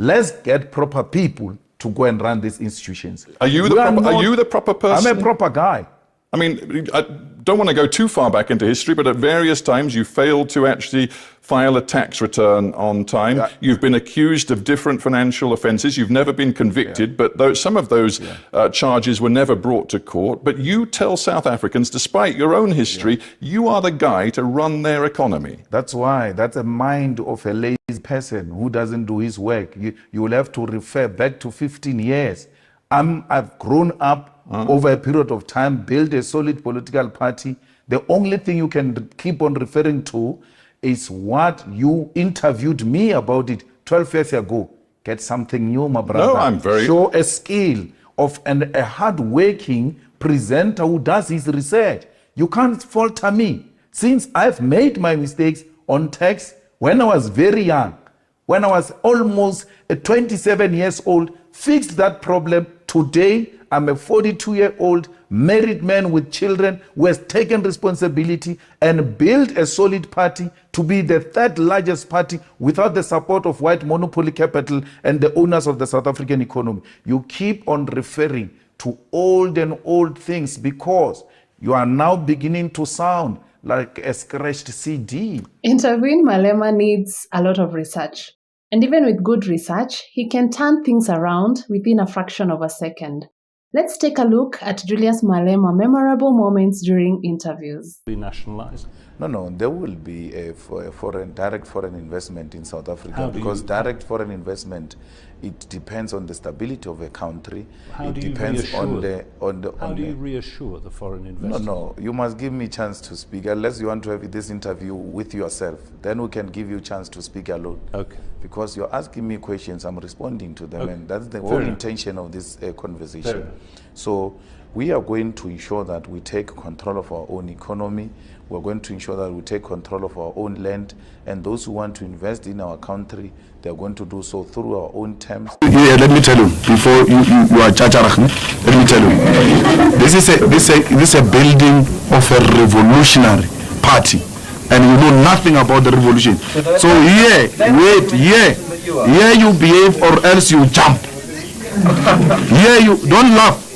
Let's get proper people to go and run these institutions. Are you the proper person? I'm a proper guy. I mean, I don't want to go too far back into history, but at various times you failed to actually file a tax return on time. Yeah. You've been accused of different financial offences. You've never been convicted, but some of those charges were never brought to court. But you tell South Africans, despite your own history, you are the guy to run their economy. That's why. That's a mind of a lazy person who doesn't do his work. You will have to refer back to 15 years. I've grown up over a period of time, build a solid political party. The only thing you can keep on referring to is what you interviewed me about it 12 years ago. Get something new, my brother. No, I'm very... Show a skill of a hard-working presenter who does his research. You can't falter me. Since I've made my mistakes on tax when I was very young, when I was almost 27 years old, fixed that problem. Today, I'm a 42-year-old married man with children who has taken responsibility and built a solid party to be the third largest party without the support of white monopoly capital and the owners of the South African economy. You keep on referring to old things because you are now beginning to sound like a scratched CD. Interviewing Malema needs a lot of research. And even with good research, he can turn things around within a fraction of a second. Let's take a look at Julius Malema memorable moments during interviews. Be nationalized? No, there will be a direct foreign investment in South Africa because direct foreign investment, it depends on the stability of a country. How do you reassure the foreign investors? No, you must give me a chance to speak. Unless you want to have this interview with yourself, then we can give you a chance to speak alone. Okay. Because you're asking me questions, I'm responding to them, and that's the whole intention of this conversation. So we are going to ensure that we take control of our own economy. We're going to ensure that we take control of our own land, and those who want to invest in our country, they're going to do so through our own terms. Yeah, let me tell you, before you are Chacharachne, let me tell you, this is a building of a revolutionary party, and you know nothing about the revolution. So here you behave or else you jump. Here you don't laugh.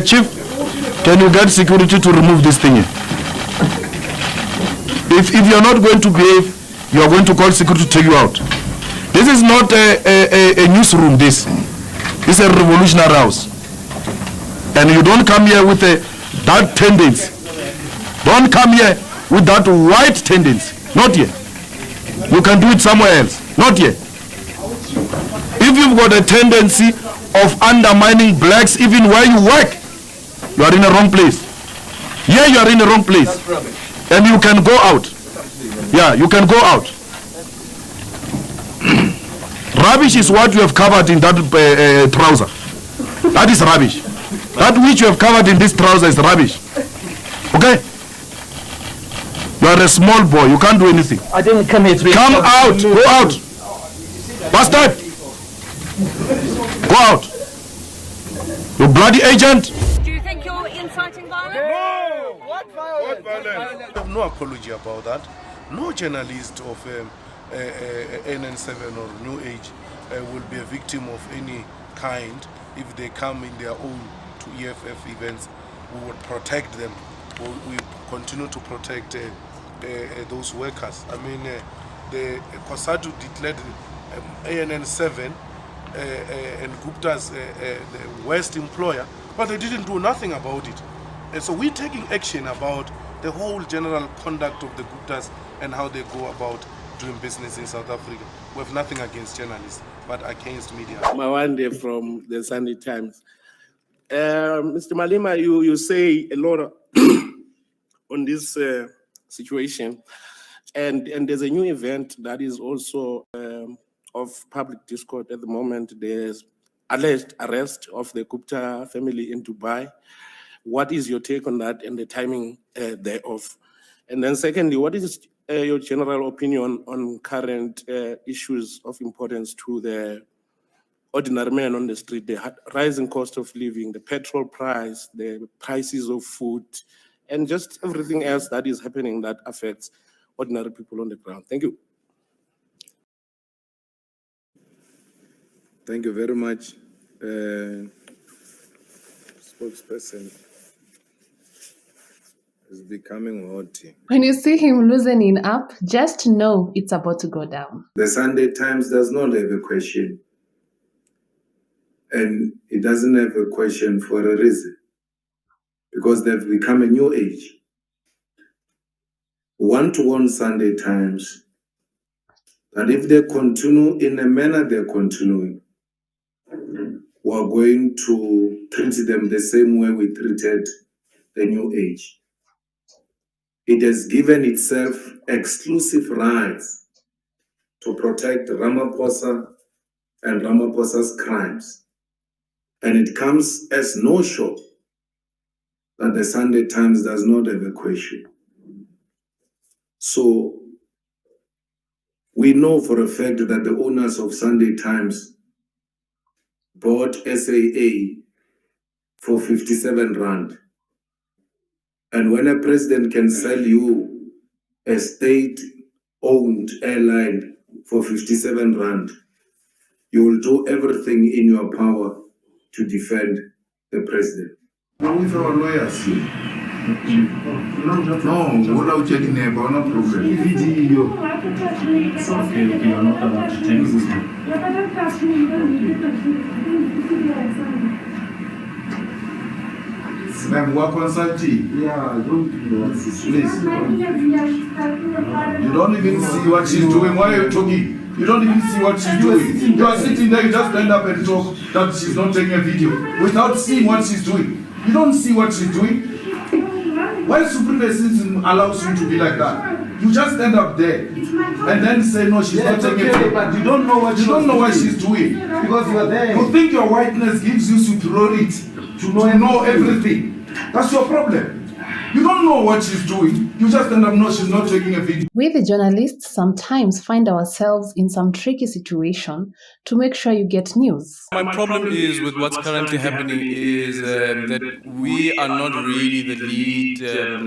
Chief, can you get security to remove this thing? If you're not going to behave, you are going to call security to take you out. This is not a newsroom. This is a revolutionary house, and you don't come here with that tendency. Don't come here with that white tendency. Not here. You can do it somewhere else. Not here. If you've got a tendency of undermining blacks even where you work, you are in the wrong place. Here you are in the wrong place. And you can go out. Yeah, you can go out. Rubbish is what you have covered in that trouser. That is rubbish. That which you have covered in this trouser is rubbish. Okay? You are a small boy. You can't do anything. I didn't come here to... Come out. Go out. Bastard. Go out. You bloody agent. Do you think you're inciting violence? No! What violence? I have no apology about that. No journalist of NN7 or New Age will be a victim of any kind if they come in their own to EFF events. We would protect them. We continue to protect those workers. I mean, the COSATU declared ANN7 and Gupta's the worst employer, but they didn't do nothing about it. And so we're taking action about the whole general conduct of the Guptas and how they go about doing business in South Africa. We have nothing against journalists, but against media. Mawande from the Sunday Times. Mr. Malema, you say a lot on this situation, and there's a new event that is also of public discourse at the moment. There's alleged arrest of the Gupta family in Dubai. What is your take on that and the timing thereof? And then secondly, what is your general opinion on current issues of importance to the ordinary man on the street, the rising cost of living, the petrol price, the prices of food, and just everything else that is happening that affects ordinary people on the ground? Thank you. Thank you very much, spokesperson. Is becoming hot. When you see him loosening up, just know it's about to go down. The Sunday Times does not have a question. And it doesn't have a question for a reason. Because they've become a new age. One-to-one Sunday Times, that if they continue in the manner they're continuing, we're going to treat them the same way we treated the new age. It has given itself exclusive rights to protect Ramaphosa and Ramaphosa's crimes. And it comes as no shock that the Sunday Times does not have a question. So we know for a fact that the owners of Sunday Times bought SAA for 57 Rand. And when a president can sell you a state-owned airline for 57 Rand, you will do everything in your power to defend the president. With our lawyers, no, what are you checking about? No problem. It's okay, you are not allowed to take this. Ma'am, we're consulting. Yeah, don't do that. Please. You don't even see what she's doing. Why are you talking? You don't even see what she's doing. You are sitting there, you just stand up and talk that she's not taking a video without seeing what she's doing. You don't see what she's doing. Why supremacism allows you to be like that? You just stand up there and then say no, she's not taking a video. But you don't know what she's doing because you are there. You think your whiteness gives you superiority to know everything. That's your problem. You don't know what she's doing. You just end up no, she's not taking a video. We, the journalists, sometimes find ourselves in some tricky situation to make sure you get news. My problem is with what's currently happening is that we are not really the lead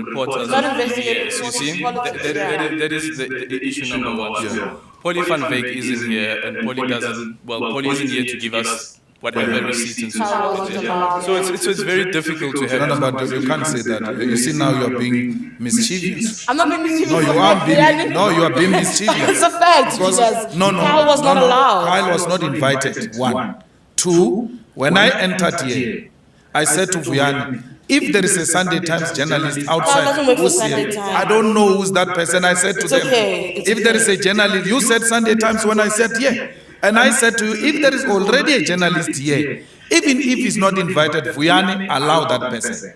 reporters. Not investigators. You see, that is the issue number one. Yeah. Polly van Wyk isn't here, and Polly doesn't. Well, Polly isn't here to give us whatever receipts and so on. So it's very difficult to have. No, but you can't say that. You see now you are being mischievous. I'm not being mischievous. No, you are being. No, you are being mischievous. It's a fact. Kyle was not allowed. Kyle was not invited. 1, 2. When I entered here, I said to Vuyani, if there is a Sunday Times journalist outside, who's here? I don't know who's that person. I said to them, if there is a journalist, you said Sunday Times when I said yeah. And I said to you, if there is already a journalist here, even if he's not invited, Vuyani, allow that person.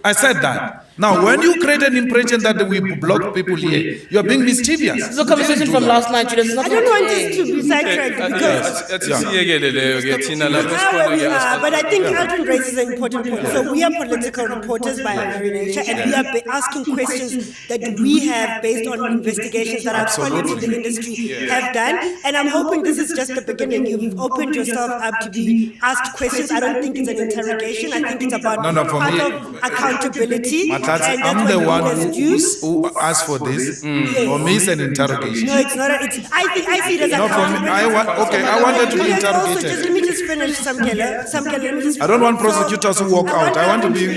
I said that. Now, when you create an impression that we block people here, you are being mischievous. This is a conversation from last night. I don't want this to be sidetracked because... But I think Aldrin raises an important point. So we are political reporters by our very nature, and we are asking questions that we have based on investigations that our colleagues in the industry have done. And I'm hoping this is just the beginning. You've opened yourself up to be asked questions. I don't think it's an interrogation. I think it's about part of accountability. I'm the one who asked for this. For me, it's an interrogation. No, it's not. I see it as accountability. I wanted to be interrogated. Let me just finish, Samkele. I don't want prosecutors who walk out. I want to be.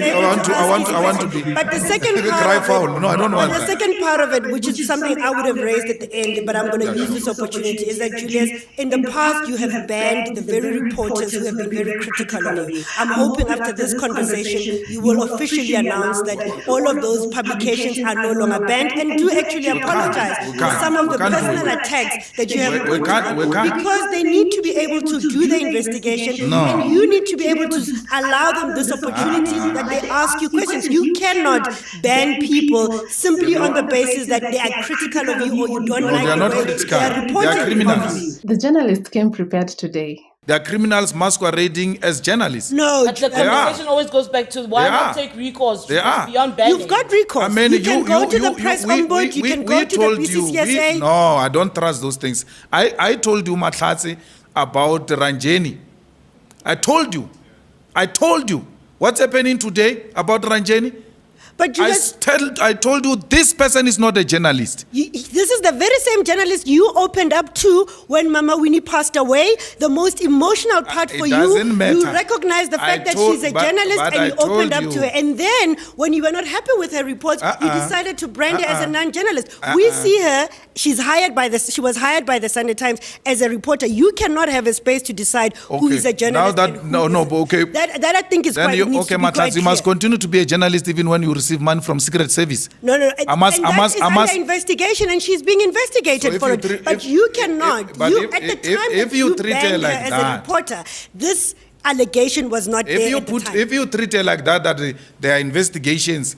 But the second cry foul. No, I don't want that. The second part of it, which is something I would have raised at the end, but I'm going to use this opportunity, is that Julius, in the past, you have banned the very reporters who have been very critical of you. I'm hoping after this conversation, you will officially announce that all of those publications are no longer banned and do actually apologize for some of the personal attacks that you have. We can't. Because they need to be able to do the investigation, and you need to be able to allow them this opportunity that they ask you questions. You cannot ban people simply on the basis that they are critical of you or you don't like the way they are reporting. They are criminals. The journalist came prepared today. They are criminals masquerading as journalists. No, but the conversation always goes back to why not take recourse beyond banning. You've got recourse. I mean, you can go to the press ombudsman, you can go to the PCCSA. No, I don't trust those things. I told you, Matlatsi, about Ranjeni. I told you. What's happening today about Ranjeni? But I told you this person is not a journalist. This is the very same journalist you opened up to when Mama Winnie passed away. The most emotional part for you, you recognize the fact that she's a journalist and you opened up to her. And then when you were not happy with her reports, you decided to brand her as a non-journalist. We see her, she was hired by the Sunday Times as a reporter. You cannot have a space to decide who is a journalist. Now that, that I think is then quite, needs to be quite you must continue to be a journalist even when you receive money from Secret Service. No. It's under investigation, and she's being investigated for it. But you cannot. If you treat her like that, as a reporter, this allegation was not there at the time. If you treat her like that, there are investigations.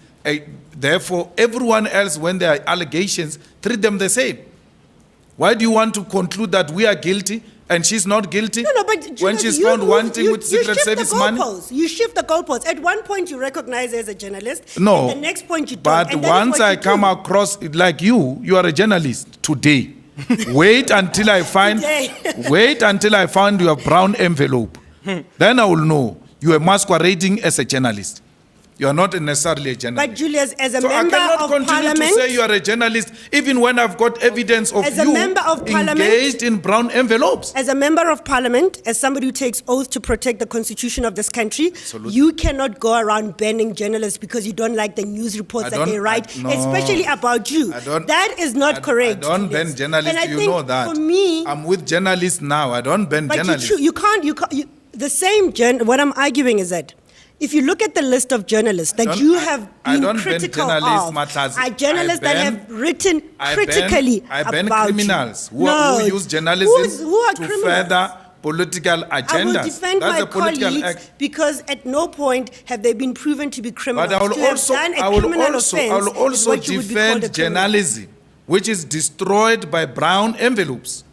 Therefore, everyone else, when there are allegations, treat them the same. Why do you want to conclude that we are guilty and she's not guilty? No, but when she's found wanting with Secret Service money? You shift the goalposts. At one point, you recognize her as a journalist. No. At the next point, you don't. But once I come across like you are a journalist today. Wait until I find your brown envelope. Then I will know you are masquerading as a journalist. You are not necessarily a journalist. But Julius, as a member of Parliament, I cannot continue to say you are a journalist even when I've got evidence of you engaged in brown envelopes. As a member of Parliament, as somebody who takes oath to protect the constitution of this country, you cannot go around banning journalists because you don't like the news reports that they write, especially about you. That is not correct. I don't ban journalists. You know that. For me, I'm with journalists now. I don't ban journalists. You can't. The same. What I'm arguing is that, if you look at the list of journalists that you have been critical of, are journalists that have written critically about I ban criminals who use journalism to further political agendas. I will defend my colleagues because at no point have they been proven to be criminals. But I will also defend journalism, which is destroyed by brown envelopes.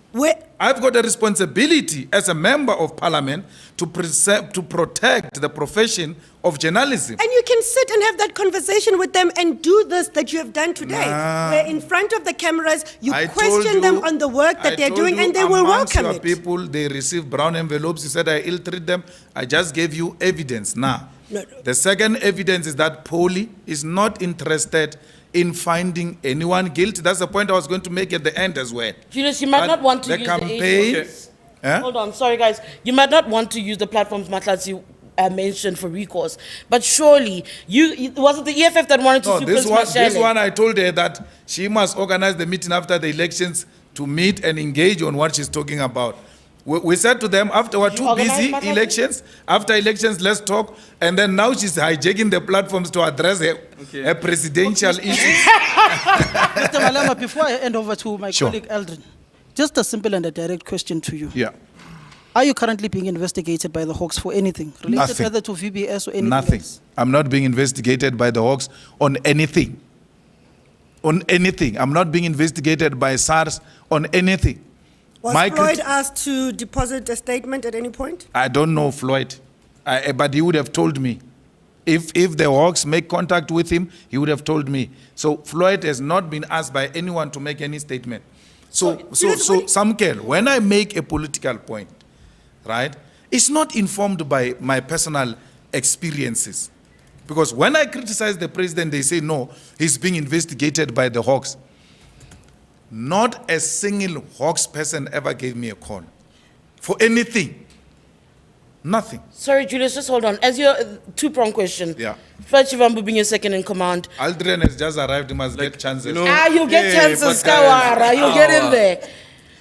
I've got a responsibility as a member of Parliament to protect the profession of journalism. And you can sit and have that conversation with them and do this that you have done today. Where in front of the cameras, you question them on the work that they're doing and they will welcome it. People, they receive brown envelopes. You said I ill-treat them. I just gave you evidence now. No. The second evidence is that Polly is not interested in finding anyone guilty. That's the point I was going to make at the end as well. Julius, you might not want to use campaign, the agents. Hold on, sorry guys. You might not want to use the platforms Matlatsi mentioned for recourse, but surely was it the EFF that wanted to sue this one I told her that she must organize the meeting after the elections to meet and engage on what she's talking about. We said to them, after we're too busy elections, after elections, let's talk. And then now she's hijacking the platforms to address her presidential issues. Mr. Malema, before I hand over to my colleague Eldrin, just a simple and a direct question to you. Yeah. Are you currently being investigated by the Hawks for anything related whether to VBS or anything Nothing. else? I'm not being investigated by the Hawks on anything. On anything. I'm not being investigated by SARS on anything. Was Floyd asked to deposit a statement at any point? I don't know Floyd, but he would have told me. If the Hawks make contact with him, he would have told me. So Floyd has not been asked by anyone to make any statement. So Samkel, when I make a political point, right, it's not informed by my personal experiences. Because when I criticize the president, they say, no, he's being investigated by the Hawks. Not a single Hawks person ever gave me a call for anything. Nothing. Sorry, Julius, just hold on. As your two-pronged question. Yeah. First, Shivambu being your second in command. Aldrin has just arrived. He must get chances. You'll get chances, Kawara. You'll get in there.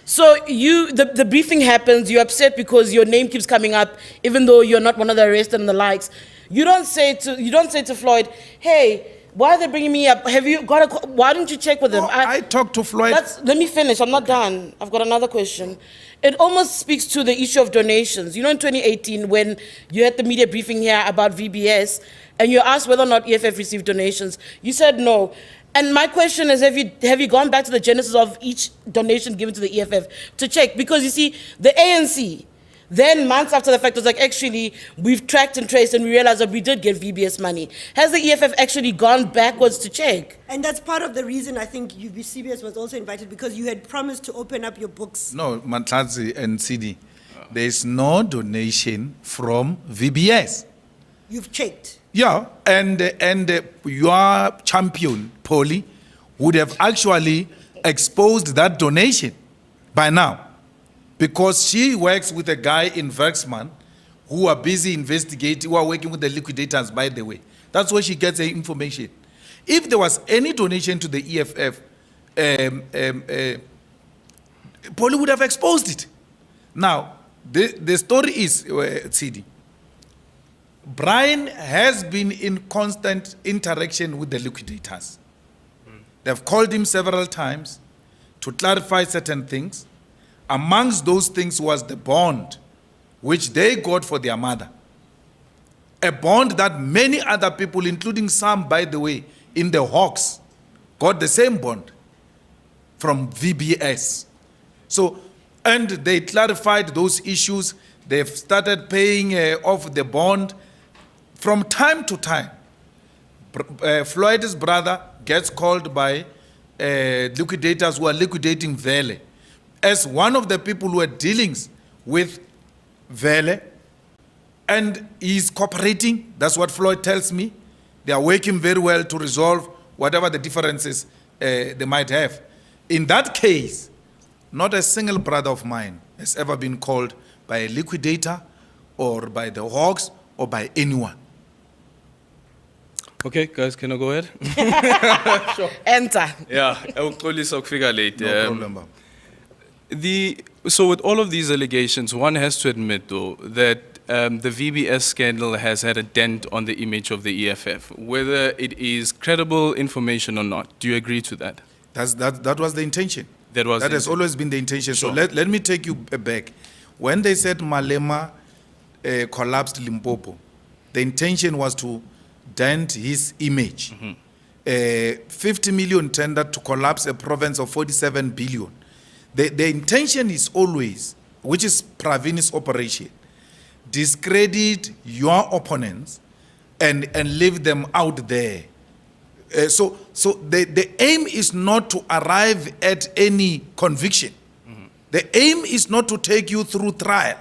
So the briefing happens. You're upset because your name keeps coming up, even though you're not one of the arrested and the likes. You don't say to Floyd, hey, why are they bringing me up? Have you got why don't you check with them? I talked to Floyd. Let me finish. I'm not done. I've got another question. It almost speaks to the issue of donations. You know, in 2018, when you had the media briefing here about VBS, and you asked whether or not EFF received donations, you said no. And my question is, have you gone back to the genesis of each donation given to the EFF to check? Because you see, the ANC, then months after the fact was like, actually, we've tracked and traced and we realized that we did get VBS money. Has the EFF actually gone backwards to check? And that's part of the reason I think CBS was also invited, because you had promised to open up your books. No, Mantlazi and CD, there is no donation from VBS. You've checked. Yeah, and your champion, Polly, would have actually exposed that donation by now, because she works with a guy in Verksman who are busy investigating, who are working with the liquidators, by the way. That's where she gets the information. If there was any donation to the EFF, Polly would have exposed it. Now, the story is, Tsidi, Brian has been in constant interaction with the liquidators. They've called him several times to clarify certain things. Amongst those things was the bond which they got for their mother. A bond that many other people, including some, by the way, in the Hawks, got the same bond from VBS. So, and they clarified those issues. They've started paying off the bond. From time to time, Floyd's brother gets called by liquidators who are liquidating Vele as one of the people who are dealing with Vele, and he's cooperating. That's what Floyd tells me. They are working very well to resolve whatever the differences they might have. In that case, not a single brother of mine has ever been called by a liquidator or by the Hawks or by anyone. Okay, guys, can I go ahead? Sure. Enter. Yeah, I will call this figure late. No problem. So with all of these allegations, one has to admit, though, that the VBS scandal has had a dent on the image of the EFF, whether it is credible information or not. Do you agree to that? That was the intention. That has always been the intention. Sure. So let me take you back. When they said Malema collapsed Limpopo, the intention was to dent his image. 50 million tender to collapse a province of 47 billion. The intention is always, which is Praveen's operation, discredit your opponents and leave them out there. So the aim is not to arrive at any conviction. The aim is not to take you through trial.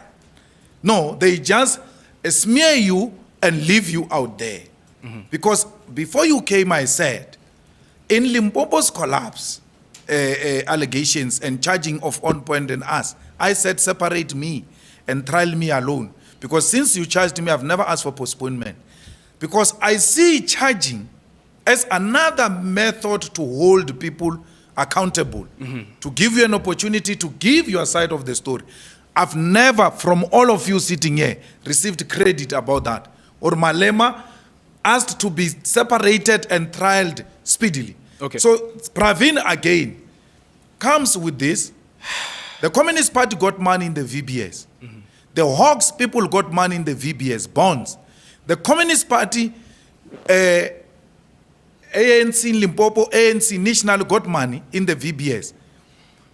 No, they just smear you and leave you out there. Because before you came, I said, in Limpopo's collapse, allegations and charging of On Point and us, I said separate me and trial me alone. Because since you charged me, I've never asked for postponement. Because I see charging as another method to hold people accountable, to give you an opportunity to give your side of the story. I've never, from all of you sitting here, received credit about that. Or Malema asked to be separated and trialed speedily. Okay. So Praveen again comes with this. The Communist Party got money in the VBS. The Hawks people got money in the VBS bonds. The Communist Party, ANC in Limpopo, ANC National got money in the VBS.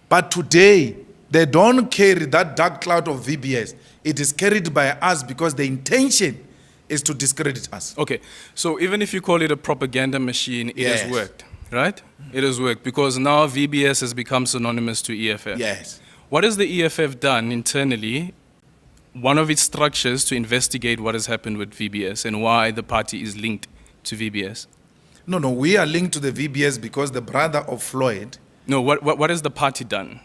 But today, they don't carry that dark cloud of VBS. It is carried by us because the intention is to discredit us. Okay, so even if you call it a propaganda machine, it has worked, right? It has worked because now VBS has become synonymous to EFF. Yes. What has the EFF done internally, one of its structures, to investigate what has happened with VBS and why the party is linked to VBS? No, we are linked to the VBS because the brother of Floyd. No, what has the party done?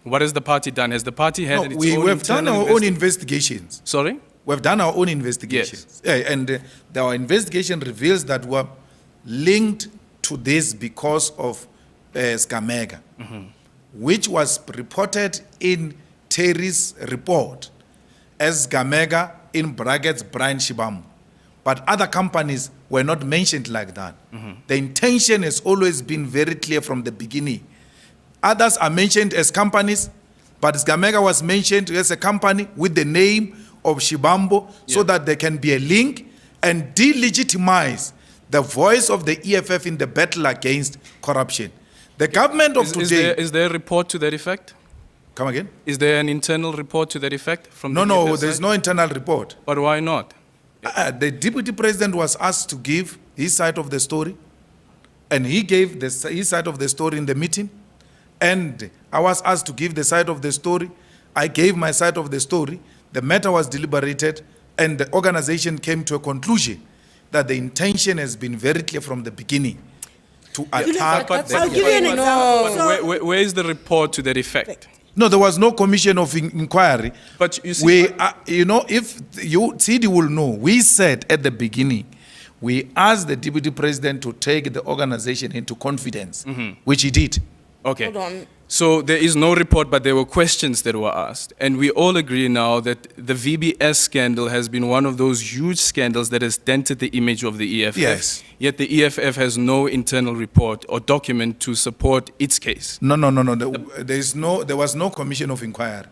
What has the party done? Has the party had its own we've done our own investigations. Sorry? We've done our own investigations. Yes. And our investigation reveals that we're linked to this because of Skamega, which was reported in Terry's report as Skamega, in brackets, Brian Shibam. But other companies were not mentioned like that. The intention has always been very clear from the beginning. Others are mentioned as companies, but Skamega was mentioned as a company with the name of Shibambo so that there can be a link and delegitimize the voice of the EFF in the battle against corruption. The government of today... Is there a report to that effect? Come again? Is there an internal report to that effect? From the No, EFF there's side? no internal report. But why not? The deputy president was asked to give his side of the story, and he gave his side of the story in the meeting, and I was asked to give the side of the story. I gave my side of the story. The matter was deliberated, and the organization came to a conclusion that the intention has been very clear from the beginning to attack. I'll give you an example. So, Where is the report to that effect? No, there was no commission of inquiry. But you see, if you, CD will know, we said at the beginning, we asked the deputy president to take the organization into confidence, which he did. Okay. Hold on. So there is no report, but there were questions that were asked. And we all agree now that the VBS scandal has been one of those huge scandals that has dented the image of the EFF. Yes. Yet the EFF has no internal report or document to support its case. No. There was no commission of inquiry.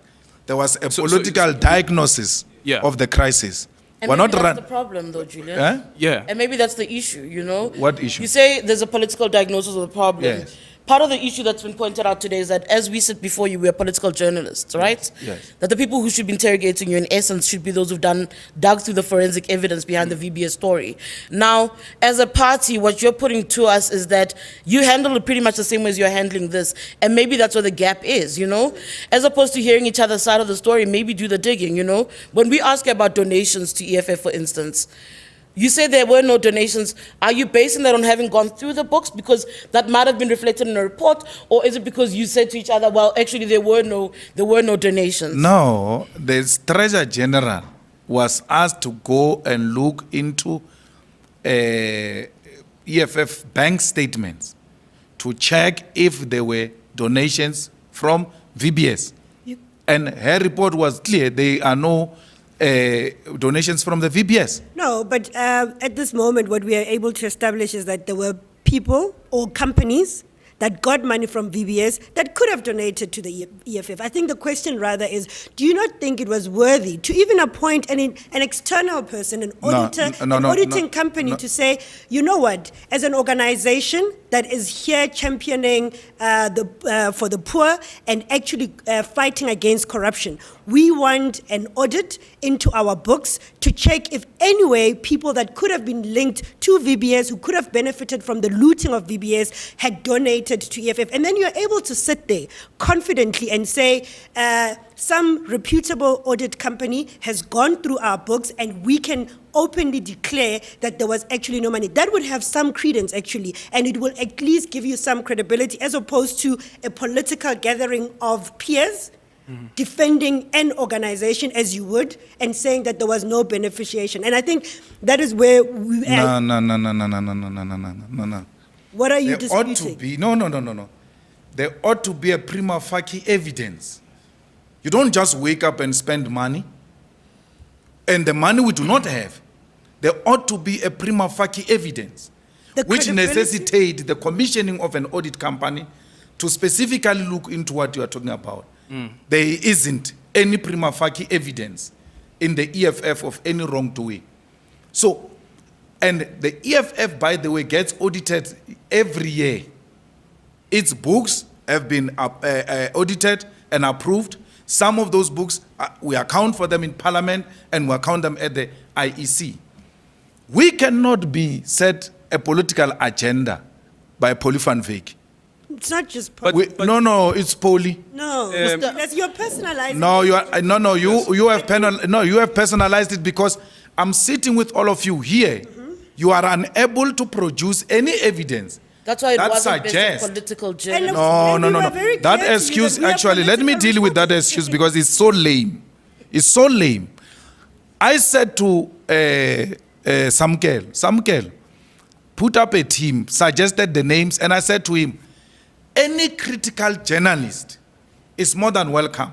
There was a political diagnosis of the crisis. And maybe that's the problem, though, Julian. Eh? Yeah. And maybe that's the issue, you know? What issue? You say there's a political diagnosis of the problem. Yes. Part of the issue that's been pointed out today is that as we sit before you, we are political journalists, right? Yes. That the people who should be interrogating you, in essence, should be those who've dug through the forensic evidence behind the VBS story. Now, as a party, what you're putting to us is that you handle it pretty much the same way as you're handling this. And maybe that's where the gap is, you know? As opposed to hearing each other's side of the story, maybe do the digging, you know? When we ask you about donations to EFF, for instance, you say there were no donations. Are you basing that on having gone through the books because that might have been reflected in a report, or is it because you said to each other, well, actually there were no donations? No, the Treasurer General was asked to go and look into EFF bank statements to check if there were donations from VBS. And her report was clear. There are no donations from the VBS. no, but at this moment, what we are able to establish is that there were people or companies that got money from VBS that could have donated to the EFF. I think the question rather is, do you not think it was worthy to even appoint an external person, an auditor, auditing company to say, you know what, as an organization that is here championing for the poor and actually fighting against corruption, we want an audit into our books to check if anyway people that could have been linked to VBS, who could have benefited from the looting of VBS, had donated to EFF. And then you're able to sit there confidently and say, some reputable audit company has gone through our books and we can openly declare that there was actually no money. That would have some credence, actually, and it will at least give you some credibility, as opposed to a political gathering of peers defending an organization as you would and saying that there was no beneficiation. And I think that is where we... No. What are you There ought disputing? to be, no. There ought to be a prima facie evidence. You don't just wake up and spend money, and the money we do not have. There ought to be a prima facie evidence, which necessitates the commissioning of an audit company to specifically look into what you are talking about. There isn't any prima facie evidence in the EFF of any wrongdoing. So, and the EFF, by the way, gets audited every year. Its books have been audited and approved. Some of those books, we account for them in Parliament and we account them at the IEC. We cannot be set a political agenda by Van Wyk. It's not just... No, it's Poli. No, that's your personalized... No, you have personalized it because I'm sitting with all of you here. You are unable to produce any evidence. That's why it that wasn't based on suggests- political journalism. No. That excuse, actually, let me deal with that excuse because it's so lame. It's so lame. I said to Samkel, put up a team, suggested the names, and I said to him, any critical journalist is more than welcome.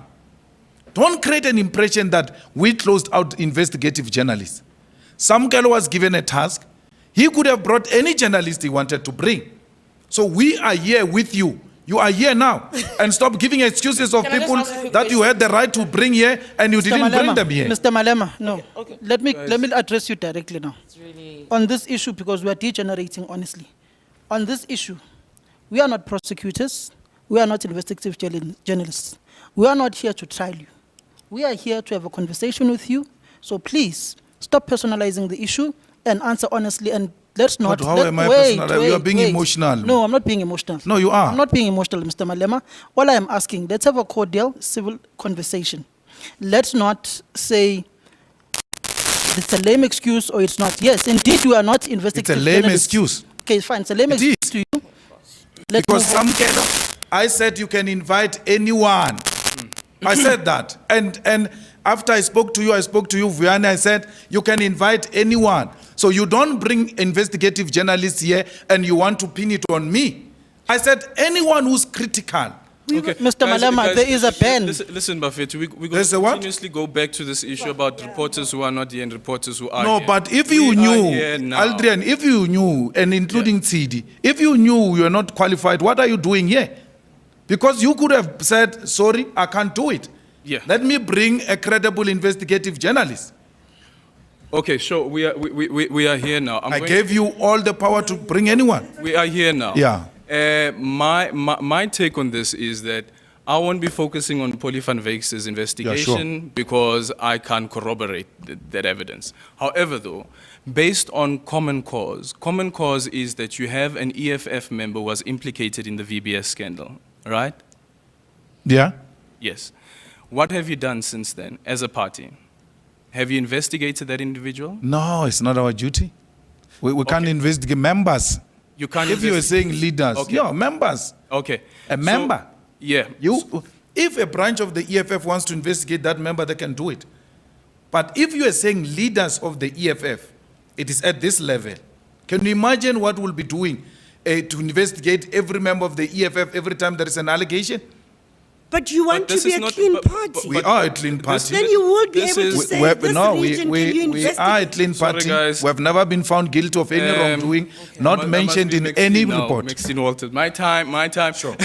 Don't create an impression that we closed out investigative journalists. Samkel was given a task. He could have brought any journalist he wanted to bring. So we are here with you. You are here now. And stop giving excuses of people that you had the right to bring here and you didn't bring them here. Mr. Malema, no. Okay. Let me address you directly now. On this issue, because we are degenerating honestly. On this issue, we are not prosecutors. We are not investigative journalists. We are not here to trial you. We are here to have a conversation with you. So please, stop personalizing the issue and answer honestly, and let's not... But how am I personal? You are being emotional. No, I'm not being emotional. No, you are. I'm not being emotional, Mr. Malema. All I am asking, let's have a cordial, civil conversation. Let's not say that it's a lame excuse or it's not. Yes, indeed, you are not investigative. It's a lame journalists. excuse. Okay, fine. It's a lame It excuse is. to you. Let's Because move on. some cannot. I said you can invite anyone. I said that. And after I spoke to you, Vianney, I said you can invite anyone. So you don't bring investigative journalists here and you want to pin it on me. I said anyone who's critical. Okay. Mr. Malema, there is a ban. Listen, Buffett, we There's a what? continuously go back to this issue about reporters who are not here and reporters who are No, here. but if We you are knew, here now. Aldrian, if you knew, and including Tsidi, if you knew you're not qualified, what are you doing here? Because you could have said, sorry, I can't do it. Yeah. Let me bring a credible investigative journalist. Okay, sure. We are here now. I gave you all the power to bring anyone. We are here now. Yeah. My take on this is that I won't be focusing on Polly van Wyk's investigation because I can't corroborate that evidence. However, though, based on common cause is that you have an EFF member who was implicated in the VBS scandal, right? Yeah. Yes. What have you done since then as a party? Have you investigated that individual? No, it's not our duty. We can't investigate members. You can't. If you are saying leaders, Okay. yeah, members. Okay. A member. Yeah. If a branch of the EFF wants to investigate that member, they can do it. But if you are saying leaders of the EFF, it is at this level. Can you imagine what we'll be doing to investigate every member of the EFF every time there is an allegation? But you want to be a clean party. We are a clean party. Then you will be able to say this region, can you we are a clean Sorry, party. guys. We have never been found guilty of any wrongdoing, not mentioned in any report. Maxine Walters. My time. Sure.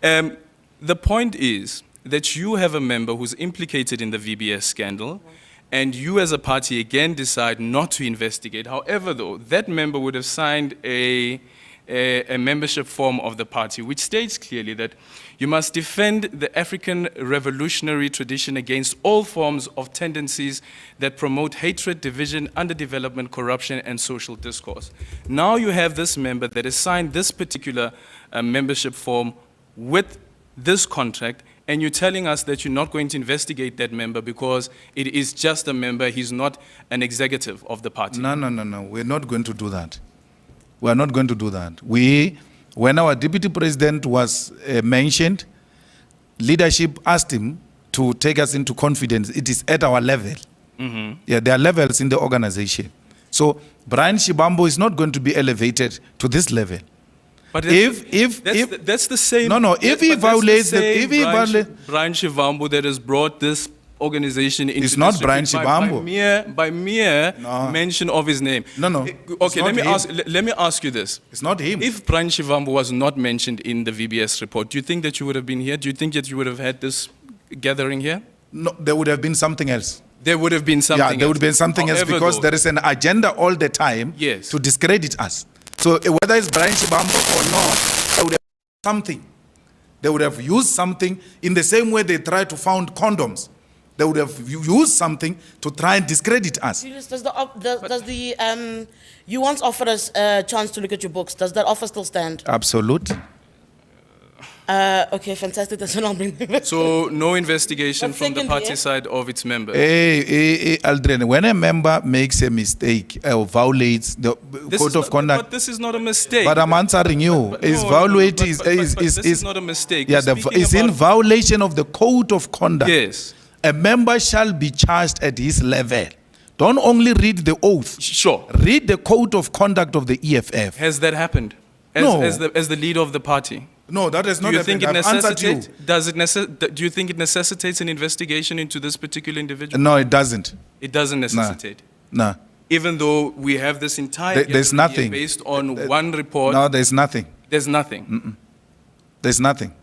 The point is that you have a member who's implicated in the VBS scandal, and you as a party again decide not to investigate. However, though, that member would have signed a membership form of the party, which states clearly that you must defend the African revolutionary tradition against all forms of tendencies that promote hatred, division, underdevelopment, corruption, and social discourse. Now you have this member that has signed this particular membership form with this contract, and you're telling us that you're not going to investigate that member because it is just a member, he's not an executive of the party. No. We're not going to do that. We are not going to do that. When our deputy president was mentioned, leadership asked him to take us into confidence. It is at our level. Mm-hmm. Yeah, there are levels in the organization. So Brian Shibambo is not going to be elevated to this level. But that's the same. No. If he violates Brian Shivambu that has brought this organization into it's not this Brian by Shibambu. By mere mention of his name. No. Okay, let me ask you this. It's not him. If Brian Shivambu was not mentioned in the VBS report, do you think that you would have been here? Do you think that you would have had this gathering here? No, there would have been something else. There would have been something else. Yeah, there would have been something else because there is an agenda all the time to discredit us. So whether it's Brian Shibambo or not, they would have something. They would have used something in the same way they try to found condoms. They would have used something to try and discredit us. Julius, does the you once offered us a chance to look at your books. Does that offer still stand? Absolutely. Okay, fantastic. That's what I'll bring them. So no investigation from the party side of its members. Aldrin, when a member makes a mistake or violates the code of conduct, but this is not a mistake. But I'm answering you. This is not a mistake. Yeah, it's in violation of the code of conduct. Yes. A member shall be charged at his level. Don't only read the oath. Sure. Read the code of conduct of the EFF. Has that happened? No. As the leader of the party? No, that has not happened. Do you think it necessitates an investigation into this particular individual? No, it doesn't. It doesn't necessitate? No. Even though we have this entire there's nothing based on one report. No, there's nothing. There's nothing. There's nothing.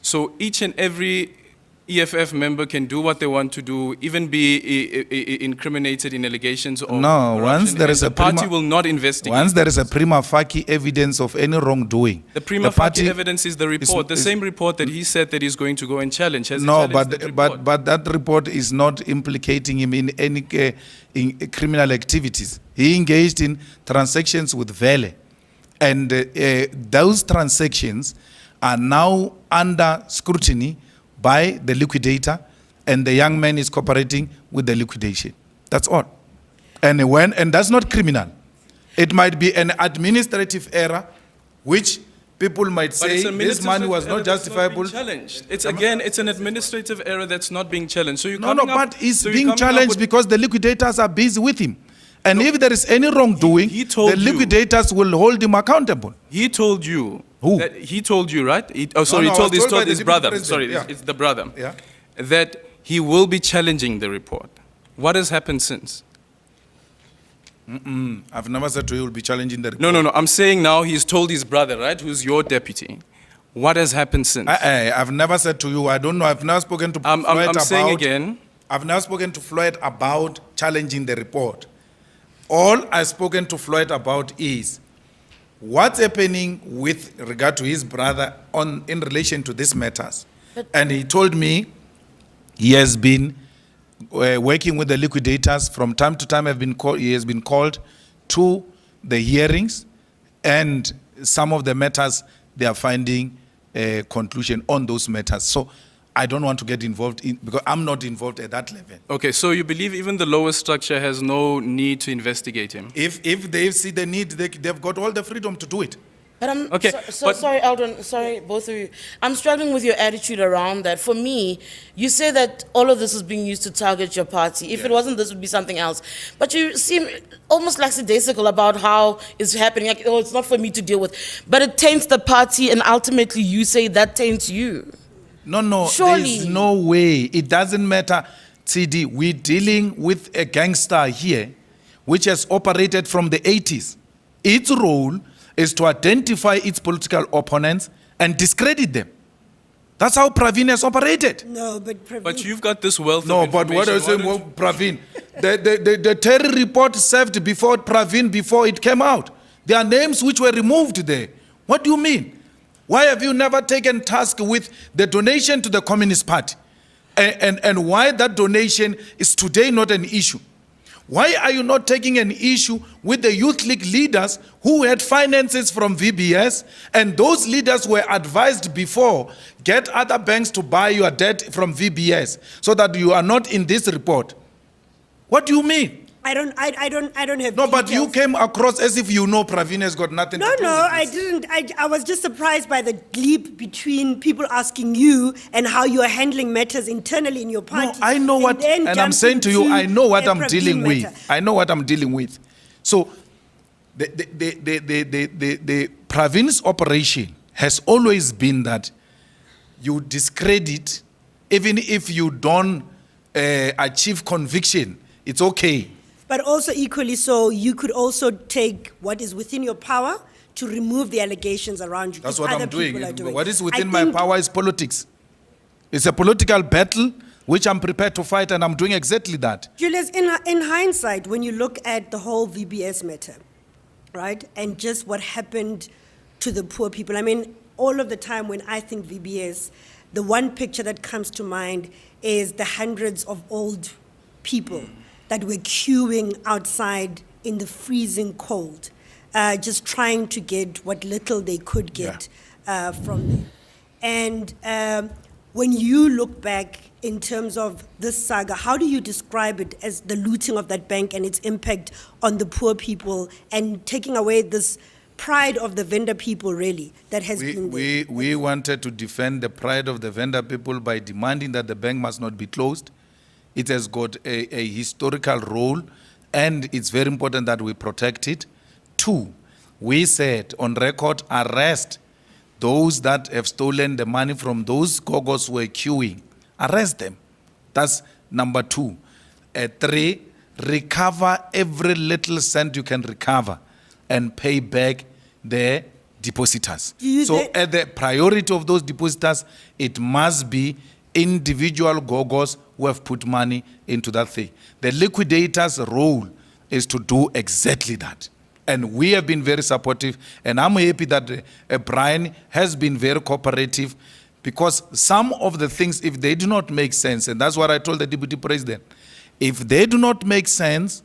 So each and every EFF member can do what they want to do, even be incriminated in allegations of corruption, once there is the party will not investigate. Once there is a prima facie evidence of any wrongdoing. The prima facie evidence is the report, the same report that he said that he's going to go and challenge. But that report is not implicating him in any in criminal activities. He engaged in transactions with Vele, and those transactions are now under scrutiny by the liquidator, and the young man is cooperating with the liquidation. That's all. And that's not criminal. It might be an administrative error, which people might say this money was not justifiable. Challenged. It's an administrative error that's not being challenged. So you but it's being challenged because the liquidators are busy with him. And if there is any wrongdoing, the liquidators will hold him accountable. He told you. Who? He told you, right? He told his brother. Sorry, it's the brother. Yeah. That he will be challenging the report. What has happened since? I've never said to you will be challenging the report. No. I'm saying now he's told his brother, right, who's your deputy. What has happened since? I've never said to you. I don't know. I've never spoken to Floyd I'm saying again. I've never spoken to Floyd about challenging the report. All I've spoken to Floyd about is what's happening with regard to his brother in relation to these matters. And he told me he has been working with the liquidators from time to time. He has been called to the hearings, and some of the matters they are finding a conclusion on those matters. So I don't want to get involved because I'm not involved at that level. Okay, so you believe even the lower structure has no need to investigate him? If they see the need, they've got all the freedom to do it. But sorry, Eldon, sorry, both of you. I'm struggling with your attitude around that. For me, you say that all of this is being used to target your party. If it wasn't, this would be something else. But you seem almost lackadaisical about how it's happening. Like, oh, it's not for me to deal with. But it taints the party, and ultimately you say that taints you. No, surely. There's no way. It doesn't matter, TD. We're dealing with a gangster here, which has operated from the 80s. Its role is to identify its political opponents and discredit them. That's how Praveen has operated. No, but Praveen... But you've got this wealth of information. But what I say, Praveen, the Terry report served before Praveen, before it came out. There are names which were removed there. What do you mean? Why have you never taken task with the donation to the Communist Party? And why that donation is today not an issue? Why are you not taking an issue with the Youth League leaders who had finances from VBS, and those leaders were advised before, get other banks to buy your debt from VBS so that you are not in this report? What do you mean? I don't have No, details. but you came across as if you know Praveen has got nothing to do with this. No, I didn't. I was just surprised by the leap between people asking you and how you are handling matters internally in your party. No, I know what, and I'm saying to you, I know what I'm dealing with. I know what I'm dealing with. So, the Praveen's operation has always been that you discredit, even if you don't achieve conviction, it's okay. But also equally so, you could also take what is within your power to remove the allegations around you. That's what I'm doing. What is within my power is politics. It's a political battle which I'm prepared to fight, and I'm doing exactly that. Julius, in hindsight, when you look at the whole VBS matter, right, and just what happened to the poor people, I mean, all of the time when I think VBS, the one picture that comes to mind is the hundreds of old people that were queuing outside in the freezing cold, just trying to get what little they could get from them. And when you look back in terms of this saga, how do you describe it as the looting of that bank and its impact on the poor people and taking away this pride of the vendor people, really, that has been there? We wanted to defend the pride of the vendor people by demanding that the bank must not be closed. It has got a historical role, and it's very important that we protect it. 2, we said on record, arrest those that have stolen the money from those gogos who were queuing. Arrest them. That's number 2. 3, recover every little cent you can recover and pay back the depositors. So at the priority of those depositors, it must be individual gogos who have put money into that thing. The liquidator's role is to do exactly that. And we have been very supportive, and I'm happy that Brian has been very cooperative, because some of the things, if they do not make sense, and that's what I told the Deputy President, if they do not make sense,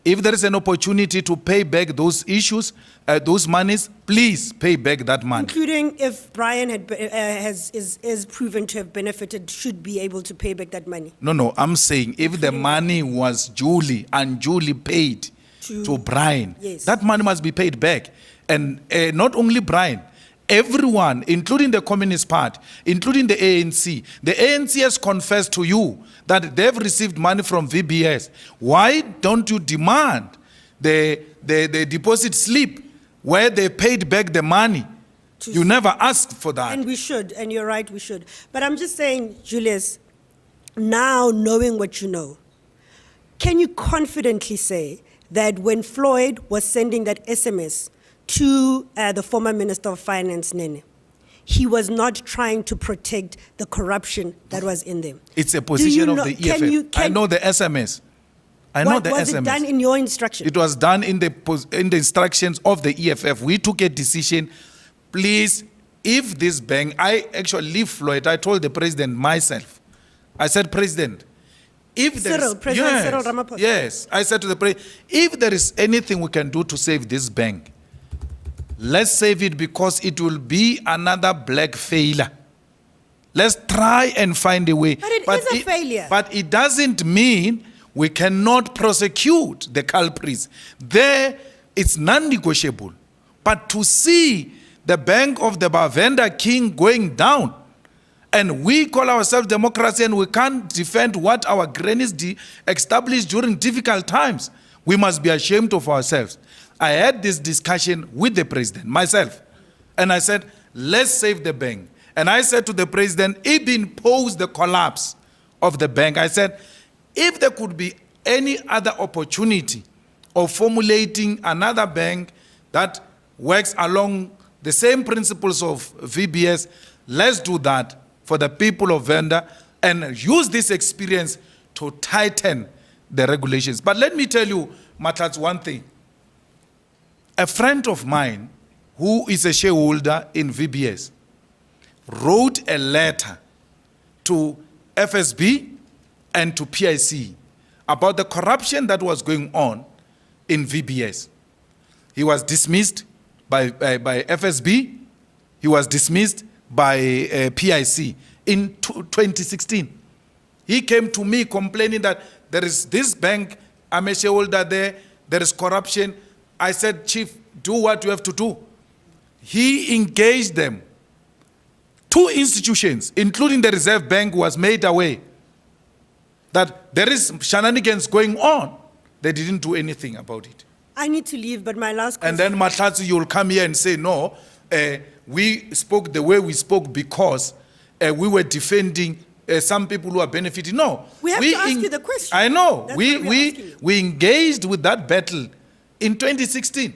If there is an opportunity to pay back those issues, those monies, please pay back that money. Including if Brian is proven to have benefited, should be able to pay back that money. No, I'm saying if the money was unduly paid to Brian, Yes. that money must be paid back. And not only Brian, everyone, including the Communist Party, including the ANC. The ANC has confessed to you that they've received money from VBS. Why don't you demand the deposit slip where they paid back the money? You never asked for that. And we should, and you're right, we should. But I'm just saying, Julius, now knowing what you know, can you confidently say that when Floyd was sending that SMS to the former Minister of Finance, Nene, he was not trying to protect the corruption that was in them? It's a position of the EFF. I know the SMS. I know the SMS. Was it done in your instruction? It was done in the instructions of the EFF. We took a decision. Please, if this bank, I actually leave Floyd. I told the president myself. I said, President, if there is, President Cyril Ramaphosa. Yes, I said to the president, if there is anything we can do to save this bank, let's save it, because it will be another black failure. Let's try and find a way. But it is a failure. But it doesn't mean we cannot prosecute the culprits. There, it's non-negotiable. But to see the Bank of the Bavenda King going down, and we call ourselves democracy and we can't defend what our grannies established during difficult times, we must be ashamed of ourselves. I had this discussion with the president, myself, and I said, let's save the bank. And I said to the president, even post the collapse of the bank, I said, if there could be any other opportunity of formulating another bank that works along the same principles of VBS, let's do that for the people of Venda and use this experience to tighten the regulations. But let me tell you, Matats, one thing. A friend of mine who is a shareholder in VBS wrote a letter to FSB and to PIC about the corruption that was going on in VBS. He was dismissed by FSB. He was dismissed by PIC in 2016. He came to me complaining that there is this bank, I'm a shareholder there is corruption. I said, Chief, do what you have to do. He engaged them. 2 institutions, including the Reserve Bank, was made aware that there is shenanigans going on. They didn't do anything about it. I need to leave, but my last question. And then, Matlatsi, you'll come here and say, no, we spoke the way we spoke because we were defending some people who are benefiting. No. We have to ask you the question. I know. That's We engaged with that battle in 2016,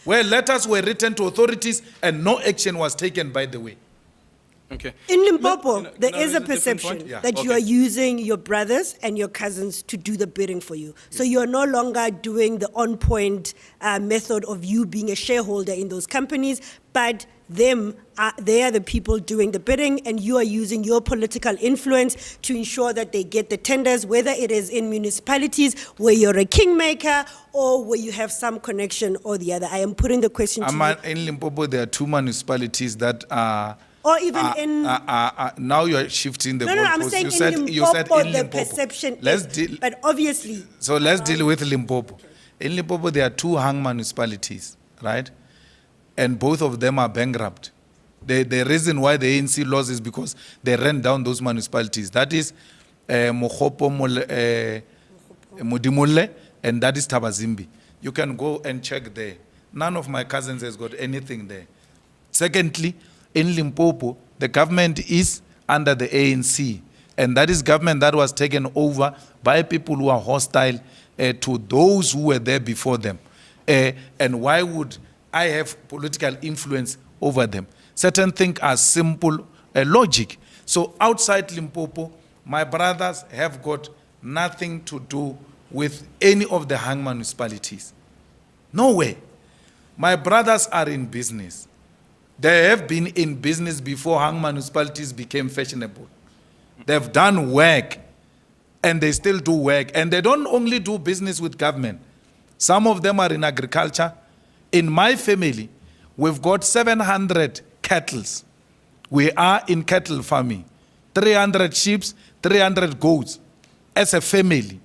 where letters were written to authorities and no action was taken, by the way. Okay. In Limpopo, there is a different perception point. Yeah. that you are using your brothers and your cousins to do the bidding for you. So you're no longer doing the on-point method of you being a shareholder in those companies, but they are the people doing the bidding, and you are using your political influence to ensure that they get the tenders, whether it is in municipalities where you're a kingmaker or where you have some connection or the other. I am putting the question to you. In Limpopo, there are 2 municipalities that are... Or even in... now you're shifting the goalposts. No, I'm saying You said in the Limpopo. perception Let's is, deal. but obviously... So let's deal with Limpopo. In Limpopo, there are 2 hung municipalities, right? And both of them are bankrupt. The reason why the ANC lost is because they ran down those municipalities. That is Mokgopo Modimolle, and that is Tabazimbi. You can go and check there. None of my cousins has got anything there. Secondly, in Limpopo, the government is under the ANC, and that is government that was taken over by people who are hostile to those who were there before them. And why would I have political influence over them? Certain things are simple logic. So outside Limpopo, my brothers have got nothing to do with any of the hung municipalities. No way. My brothers are in business. They have been in business before hung municipalities became fashionable. They've done work, and they still do work. And they don't only do business with government. Some of them are in agriculture. In my family, we've got 700 cattle. We are in cattle farming. 300 sheep, 300 goats as a family.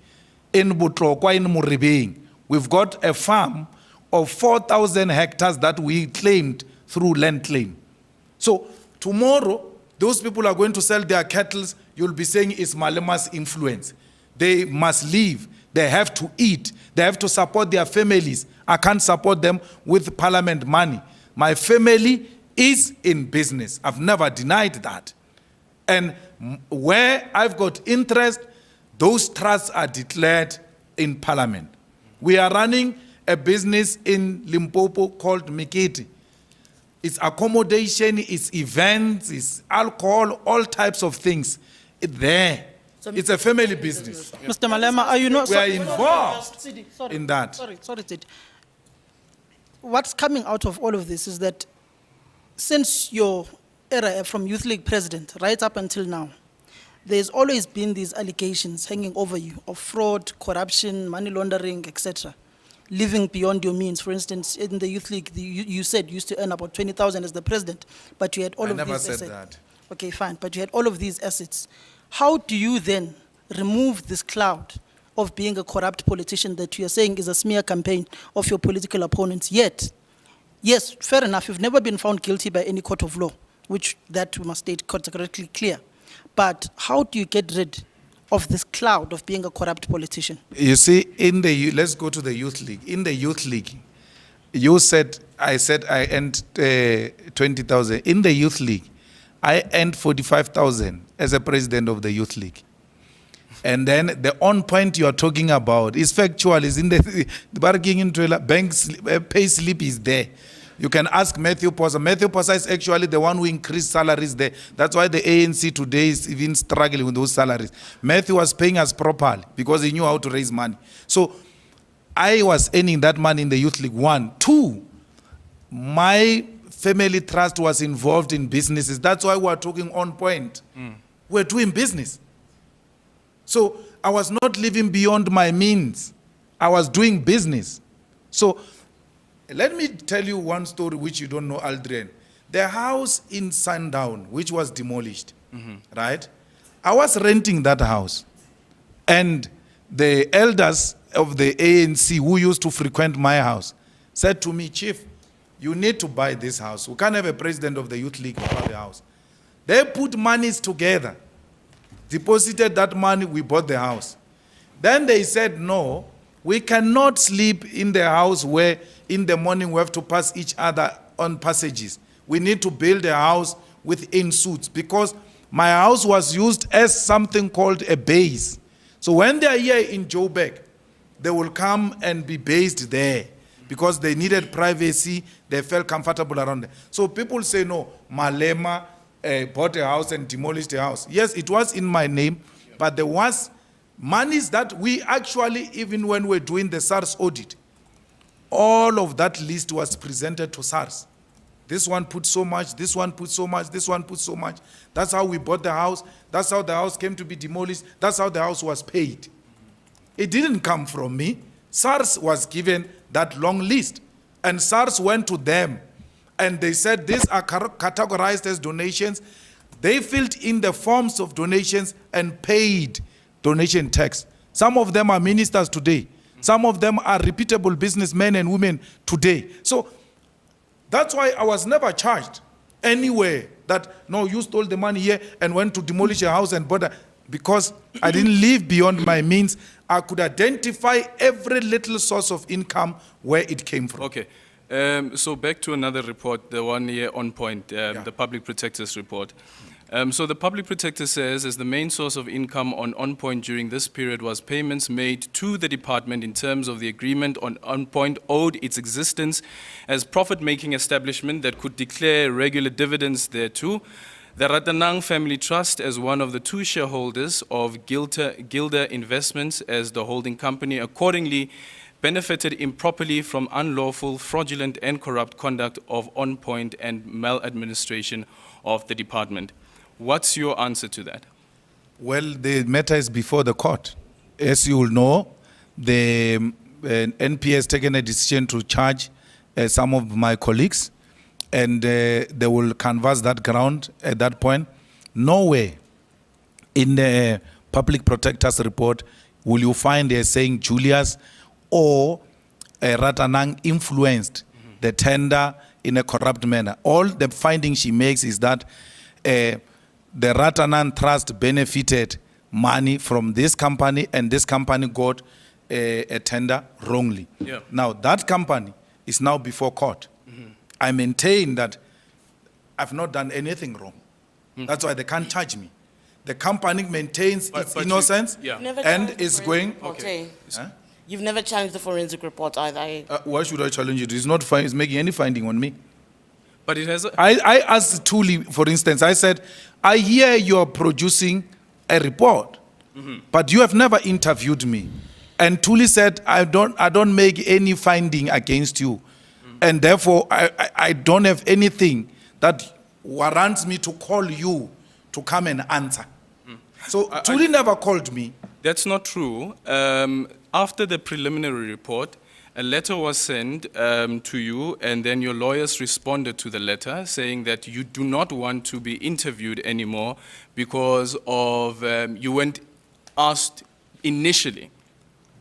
In Butlokwa, in Muribeng, we've got a farm of 4,000 hectares that we claimed through land claim. So tomorrow, those people are going to sell their cattle. You'll be saying it's Malema's influence. They must leave. They have to eat. They have to support their families. I can't support them with parliament money. My family is in business. I've never denied that. And where I've got interest, those trusts are declared in parliament. We are running a business in Limpopo called Mikiti. It's accommodation, it's events, it's alcohol, all types of things. There. It's a family business. Mr. Malema, are you not... We are involved in that. Sorry, Sid. What's coming out of all of this is that since your era from Youth League president, right up until now, there's always been these allegations hanging over you of fraud, corruption, money laundering, etc., living beyond your means. For instance, in the Youth League, you said you used to earn about 20,000 as the president, but you had all of these assets. I never said that. Okay, fine, but you had all of these assets. How do you then remove this cloud of being a corrupt politician that you are saying is a smear campaign of your political opponents? Yet, yes, fair enough, you've never been found guilty by any court of law, which that we must state categorically clear. But how do you get rid of this cloud of being a corrupt politician? You see, let's go to the Youth League. In the Youth League, I said I earned 20,000. In the Youth League, I earned 45,000 as a president of the Youth League. And then the on point you are talking about is factual, is in the bargaining into bank's pay slip is there. You can ask Matthew Posa. Matthew Posa is actually the one who increased salaries there. That's why the ANC today is even struggling with those salaries. Matthew was paying us properly because he knew how to raise money. So I was earning that money in the Youth League, 1. 2, my family trust was involved in businesses. That's why we're talking on point. We're doing business. So I was not living beyond my means. I was doing business. So let me tell you one story which you don't know, Aldrin. The house in Sundown, which was demolished, right? I was renting that house. And the elders of the ANC who used to frequent my house said to me, Chief, you need to buy this house. We can't have a president of the Youth League buy the house. They put monies together, deposited that money, we bought the house. Then they said, no, we cannot sleep in the house where in the morning we have to pass each other on passages. We need to build a house with in-suits because my house was used as something called a base. So when they are here in Joburg, they will come and be based there because they needed privacy, they felt comfortable around there. So people say, no, Malema bought a house and demolished a house. Yes, it was in my name, but there was monies that we actually, even when we're doing the SARS audit, all of that list was presented to SARS. This one put so much, this one put so much, this one put so much. That's how we bought the house. That's how the house came to be demolished. That's how the house was paid. It didn't come from me. SARS was given that long list. And SARS went to them. And they said these are categorized as donations. They filled in the forms of donations and paid donation tax. Some of them are ministers today. Some of them are reputable businessmen and women today. So that's why I was never charged anywhere that, no, you stole the money here and went to demolish a house and bought a, because I didn't live beyond my means. I could identify every little source of income where it came from. Okay. So back to another report, the one here on point, the Public Protector's report. So the Public Protector says, as the main source of income on point during this period was payments made to the department in terms of the agreement on point owed its existence as profit-making establishment that could declare regular dividends thereto. The Ratanang Family Trust, as one of the 2 shareholders of Gilder Investments as the holding company, accordingly benefited improperly from unlawful, fraudulent, and corrupt conduct of on point and maladministration of the department. What's your answer to that? Well, the matter is before the court. As you will know, the NP has taken a decision to charge some of my colleagues, and they will canvass that ground at that point. Nowhere in the public protector's report will you find saying Julius or Ratanang influenced the tender in a corrupt manner. All the findings she makes is that the Ratanang Trust benefited money from this company, and this company got a tender wrongly. Yeah. Now, that company is now before court. I maintain that I've not done anything wrong. That's why they can't charge me. The company maintains its innocence and is going. Okay. You've never challenged the forensic report either. Why should I challenge it? It's not it's making any finding on me. But it has. I asked Thuli, for instance, I said, I hear you're producing a report, but you have never interviewed me. And Thuli said, I don't make any finding against you. And therefore, I don't have anything that warrants me to call you to come and answer. So Thuli never called me. That's not true. After the preliminary report, a letter was sent to you, and then your lawyers responded to the letter saying that you do not want to be interviewed anymore because of you weren't asked initially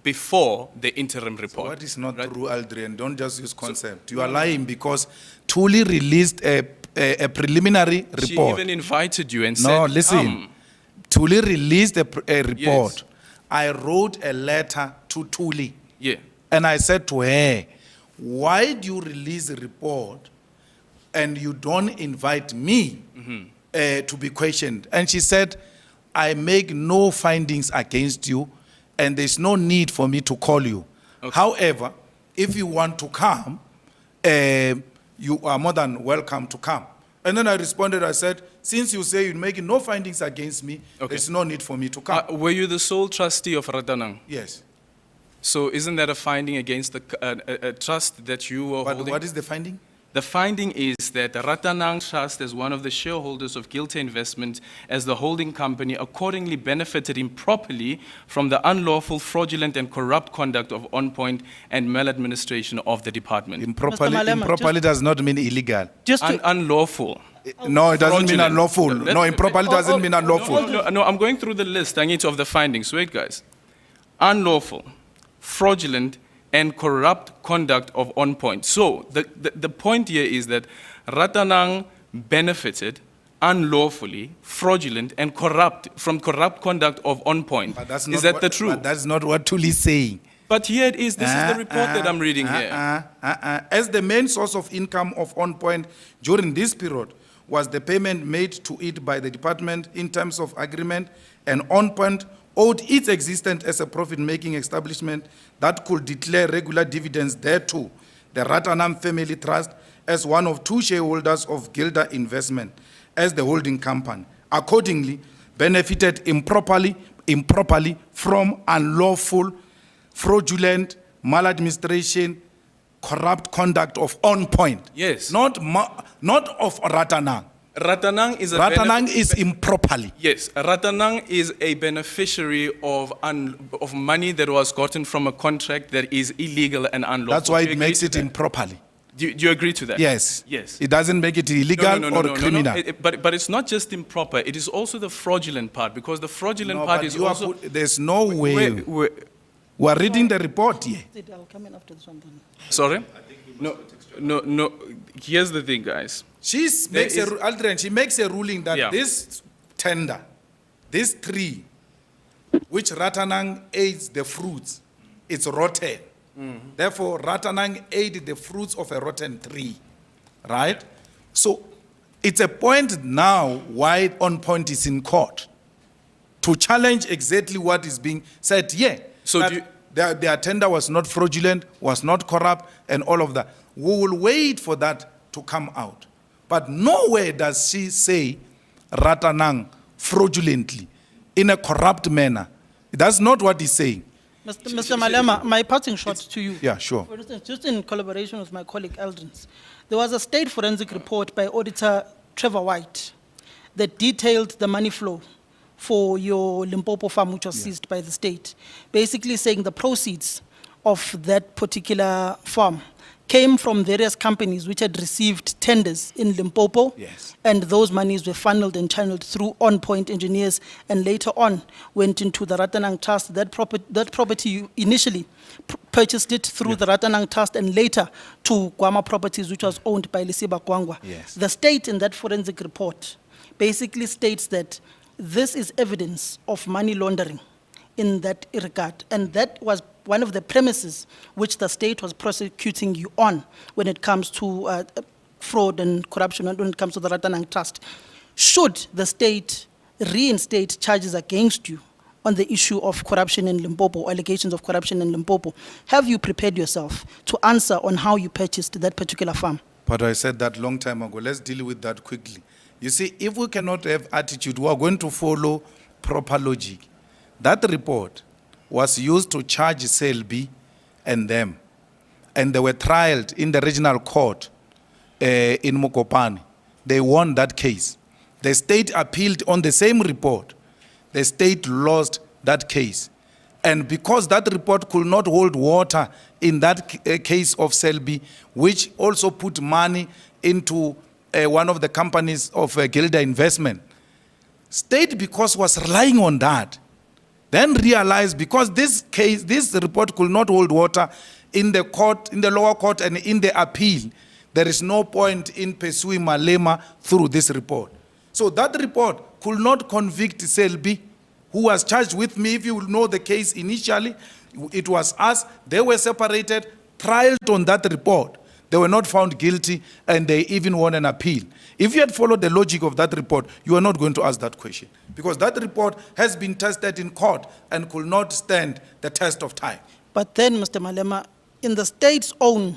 before the interim report. So what is not true, Aldrian? Don't just use concept. You are lying because Thuli released a preliminary report. She even invited you and said, no, listen. Come. Thuli released a report. Yes. I wrote a letter to Thuli. Yeah. And I said to her, why do you release a report and you don't invite me to be questioned? And she said, I make no findings against you and there's no need for me to call you. Okay. However, if you want to come, you are more than welcome to come. And then I responded, I said, since you say you're making no findings against me, there's no need for me to come. Were you the sole trustee of Ratanang? Yes. So isn't that a finding against a trust that you were holding? What is the finding? The finding is that the Ratanang Trust, as one of the shareholders of Gilter Investment, as the holding company, accordingly benefited improperly from the unlawful, fraudulent, and corrupt conduct of on-point and maladministration of the department. Improperly does not mean illegal. Unlawful. No, it doesn't mean unlawful. No, improperly doesn't mean unlawful. No, I'm going through the list of the findings. Wait, guys. Unlawful, fraudulent, and corrupt conduct of on point. So the point here is that Ratanang benefited unlawfully, fraudulent, and corrupt conduct of on point. Is that the truth? But that's not what Thuli is saying. But here it is. This is the report that I'm reading here. As the main source of income of on point during this period was the payment made to it by the department in terms of agreement, and on point owed its existence as a profit-making establishment that could declare regular dividends thereto. The Ratanang Family Trust, as one of two shareholders of Gilder Investment, as the holding company, accordingly benefited improperly from unlawful, fraudulent, maladministration, corrupt conduct of on point. Yes. Not of Ratanang. Ratanang is improperly. Yes, Ratanang is a beneficiary of money that was gotten from a contract that is illegal and unlawful. That's why it makes it improperly. Do you agree to that? Yes. Yes. It doesn't make it illegal or criminal. But it's not just improper. It is also the fraudulent part, because the fraudulent part is also. There's no way. We're reading the report here. I'll come in after this one then. Sorry? No. Here's the thing, guys. She makes a ruling that this tender, this tree, which Ratanang aids the fruits, it's rotten. Therefore, Ratanang ate the fruits of a rotten tree, right? So it's a point now why on point is in court to challenge exactly what is being said here. So their tender was not fraudulent, was not corrupt, and all of that. We will wait for that to come out. But nowhere does she say Ratanang fraudulently, in a corrupt manner. That's not what he's saying. Mr. Malema, my parting shot to you. Yeah, sure. For instance, just in collaboration with my colleague Eldrins, there was a state forensic report by Auditor Trevor White that detailed the money flow for your Limpopo farm, which was seized by the state, basically saying the proceeds of that particular farm came from various companies which had received tenders in Limpopo. Yes. And those monies were funneled and channeled through on-point engineers, and later on went into the Ratanang Trust. That property you initially purchased it through the Ratanang Trust, and later to Guama Properties, which was owned by Lisiba Kwangwa. Yes. The state in that forensic report basically states that this is evidence of money laundering in that regard, and that was one of the premises which the state was prosecuting you on when it comes to fraud and corruption, and when it comes to the Ratanang Trust. Should the state reinstate charges against you on the issue of corruption in Limpopo, allegations of corruption in Limpopo, have you prepared yourself to answer on how you purchased that particular farm? But I said that long time ago. Let's deal with that quickly. You see, if we cannot have attitude, we are going to follow proper logic. That report was used to charge Selby and them. And they were trialed in the regional court in Mokopane. They won that case. The state appealed on the same report. The state lost that case. And because that report could not hold water in that case of Selby, which also put money into one of the companies of Gilda Investment, state, because was relying on that, then realized because this report could not hold water in the court, in the lower court and in the appeal, there is no point in pursuing Malema through this report. So that report could not convict Selby, who was charged with me. If you know the case initially, it was us. They were separated, trialed on that report. They were not found guilty, and they even won an appeal. If you had followed the logic of that report, you are not going to ask that question, because that report has been tested in court and could not stand the test of time. But then, Mr. Malema, in the state's own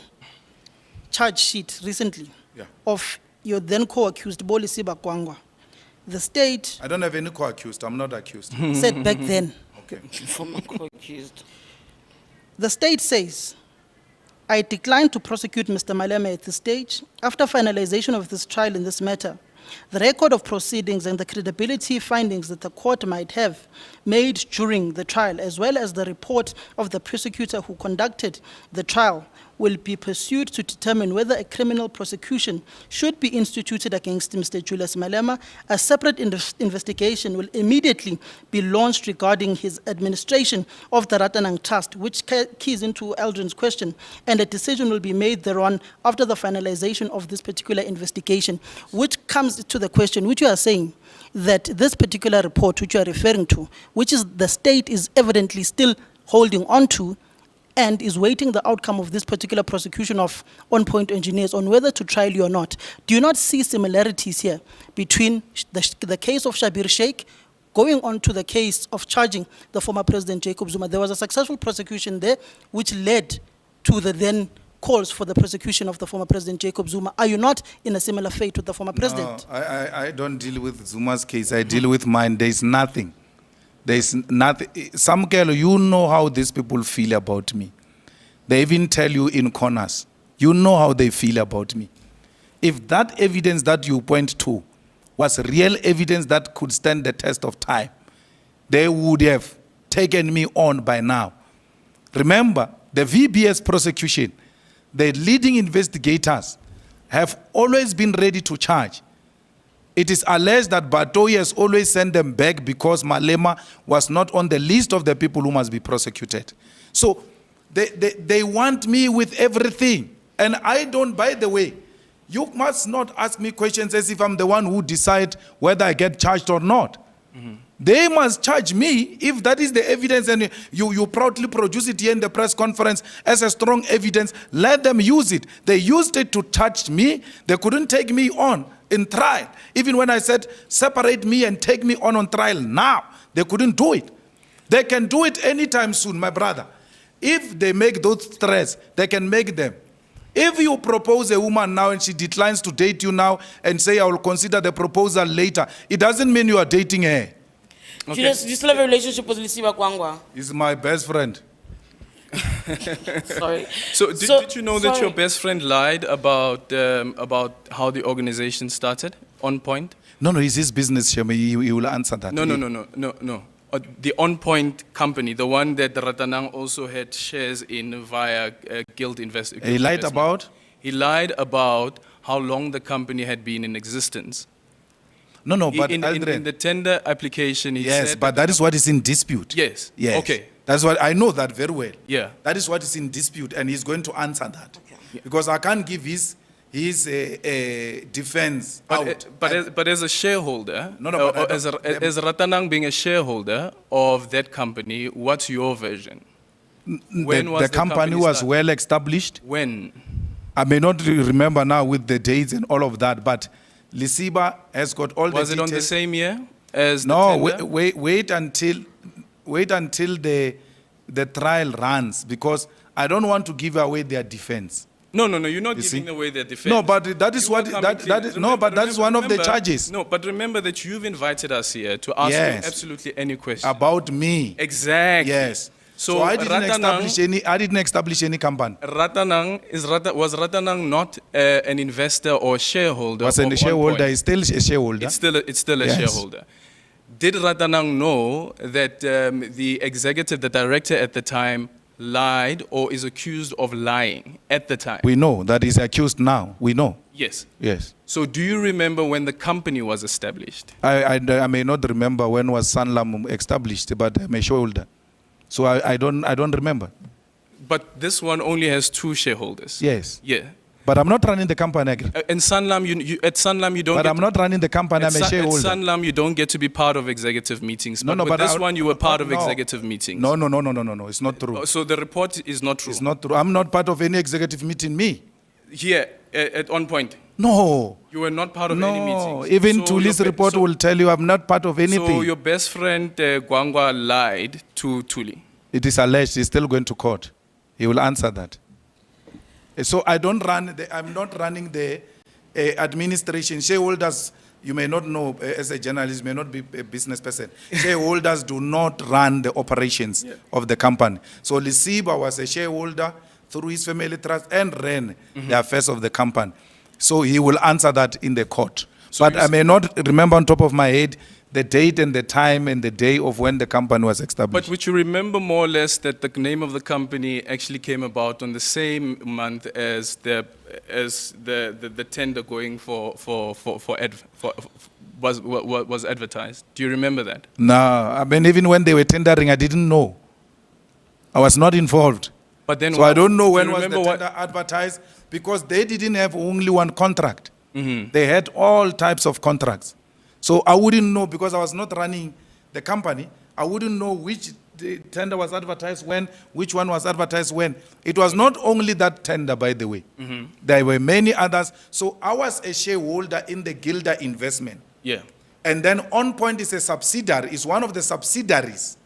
charge sheet recently of your then co-accused Bolisiba Kwangwa, the state... I don't have any co-accused. I'm not accused. ...said back then. Okay. Former co-accused. The state says, I decline to prosecute Mr. Malema at this stage. After finalization of this trial in this matter, the record of proceedings and the credibility findings that the court might have made during the trial, as well as the report of the prosecutor who conducted the trial, will be pursued to determine whether a criminal prosecution should be instituted against Mr. Julius Malema. A separate investigation will immediately be launched regarding his administration of the Ratanang Trust, which keys into Eldrin's question, and a decision will be made thereon after the finalization of this particular investigation, which comes to the question which you are saying, that this particular report which you are referring to, which is the state is evidently still holding on to, and is waiting the outcome of this particular prosecution of on-point engineers on whether to trial you or not. Do you not see similarities here between the case of Shabir Sheikh going on to the case of charging the former President Jacob Zuma? There was a successful prosecution there which led to the then calls for the prosecution of the former President Jacob Zuma. Are you not in a similar fate with the former president? No, I don't deal with Zuma's case. I deal with mine. There is nothing. There is nothing. Some girl, you know how these people feel about me. They even tell you in corners. You know how they feel about me. If that evidence that you point to was real evidence that could stand the test of time, they would have taken me on by now. Remember, the VBS prosecution, the leading investigators have always been ready to charge. It is alleged that Batoyi has always sent them back because Malema was not on the list of the people who must be prosecuted. So they want me with everything. And I don't, by the way, you must not ask me questions as if I'm the one who decides whether I get charged or not. Mm-hmm. They must charge me if that is the evidence, and you proudly produce it here in the press conference as a strong evidence. Let them use it. They used it to charge me. They couldn't take me on in trial. Even when I said separate me and take me on trial now, they couldn't do it. They can do it anytime soon, my brother. If they make those threats, they can make them. If you propose a woman now and she declines to date you now and say, I will consider the proposal later, it doesn't mean you are dating her. Okay. Do you still have a relationship with Lisiba Kwangwa? He's my best friend. Sorry. So did you know that your best friend lied about how the organization started, On Point? No, it's his business, Shema. He will answer that. No. The On-Point company, the one that Ratanang also had shares in via Guild Invest. He lied about? He lied about how long the company had been in existence. No, but in the tender application, he said... Yes, but that is what is in dispute. Yes. Yes. Okay. That's what, I know that very well. Yeah. That is what is in dispute, and he's going to answer that. Okay. Because I can't give his defense out. But as a shareholder, but as Ratanang being a shareholder of that company, what's your version? When was the company was started? well established. When? I may not remember now with the dates and all of that, but Lisiba has got all the details. Was it on the same year as no, the tender? wait until the trial runs, because I don't want to give away their defense. No, you're not giving away their defense. No, but that is what that is one of the charges. No, but remember that you've invited us here to ask you absolutely any question about me. Exactly. Yes. So I didn't establish any company. Was Ratanang not an investor or shareholder? Was a shareholder. He's still a shareholder. It's still a shareholder. Did Ratanang know that the executive, the director at the time, lied or is accused of lying at the time? We know that he's accused now. We know. Yes. Yes. So do you remember when the company was established? I may not remember when was Sanlam established, but I'm a shareholder. So I don't remember. But this one only has 2 shareholders. Yes. Yeah. But I'm not running the company again. In Sanlam, at Sanlam you don't. But I'm not running the company. I'm a shareholder. At Sanlam you don't get to be part of executive meetings. But with this one you were part of executive meetings. No. It's not true. So the report is not true. It's not true. I'm not part of any executive meeting. Me. Here at On Point. No. You were not part of any meetings. Even Tuli's report will tell you I'm not part of anything. So your best friend Gwangwa lied to Tuli. It is alleged. He's still going to court. He will answer that. So I'm not running the administration. Shareholders, you may not know, as a journalist, may not be a business person. Shareholders do not run the operations of the company. So Lisiba was a shareholder through his family trust and ran the affairs of the company. So he will answer that in the court. So but I may not remember on top of my head the date and the time and the day of when the company was established. But would you remember more or less that the name of the company actually came about on the same month as the tender going was advertised? Do you remember that? No, I mean even when they were tendering, I didn't know. I was not involved. But then so I don't know when was the tender advertised, because they didn't have only one contract. They had all types of contracts. So I wouldn't know, because I was not running the company. I wouldn't know which tender was advertised when, which one was advertised when. It was not only that tender, by the way. There were many others. So I was a shareholder in the Gilda investment. Yeah. And then On Point is a subsidiary, is one of the subsidiaries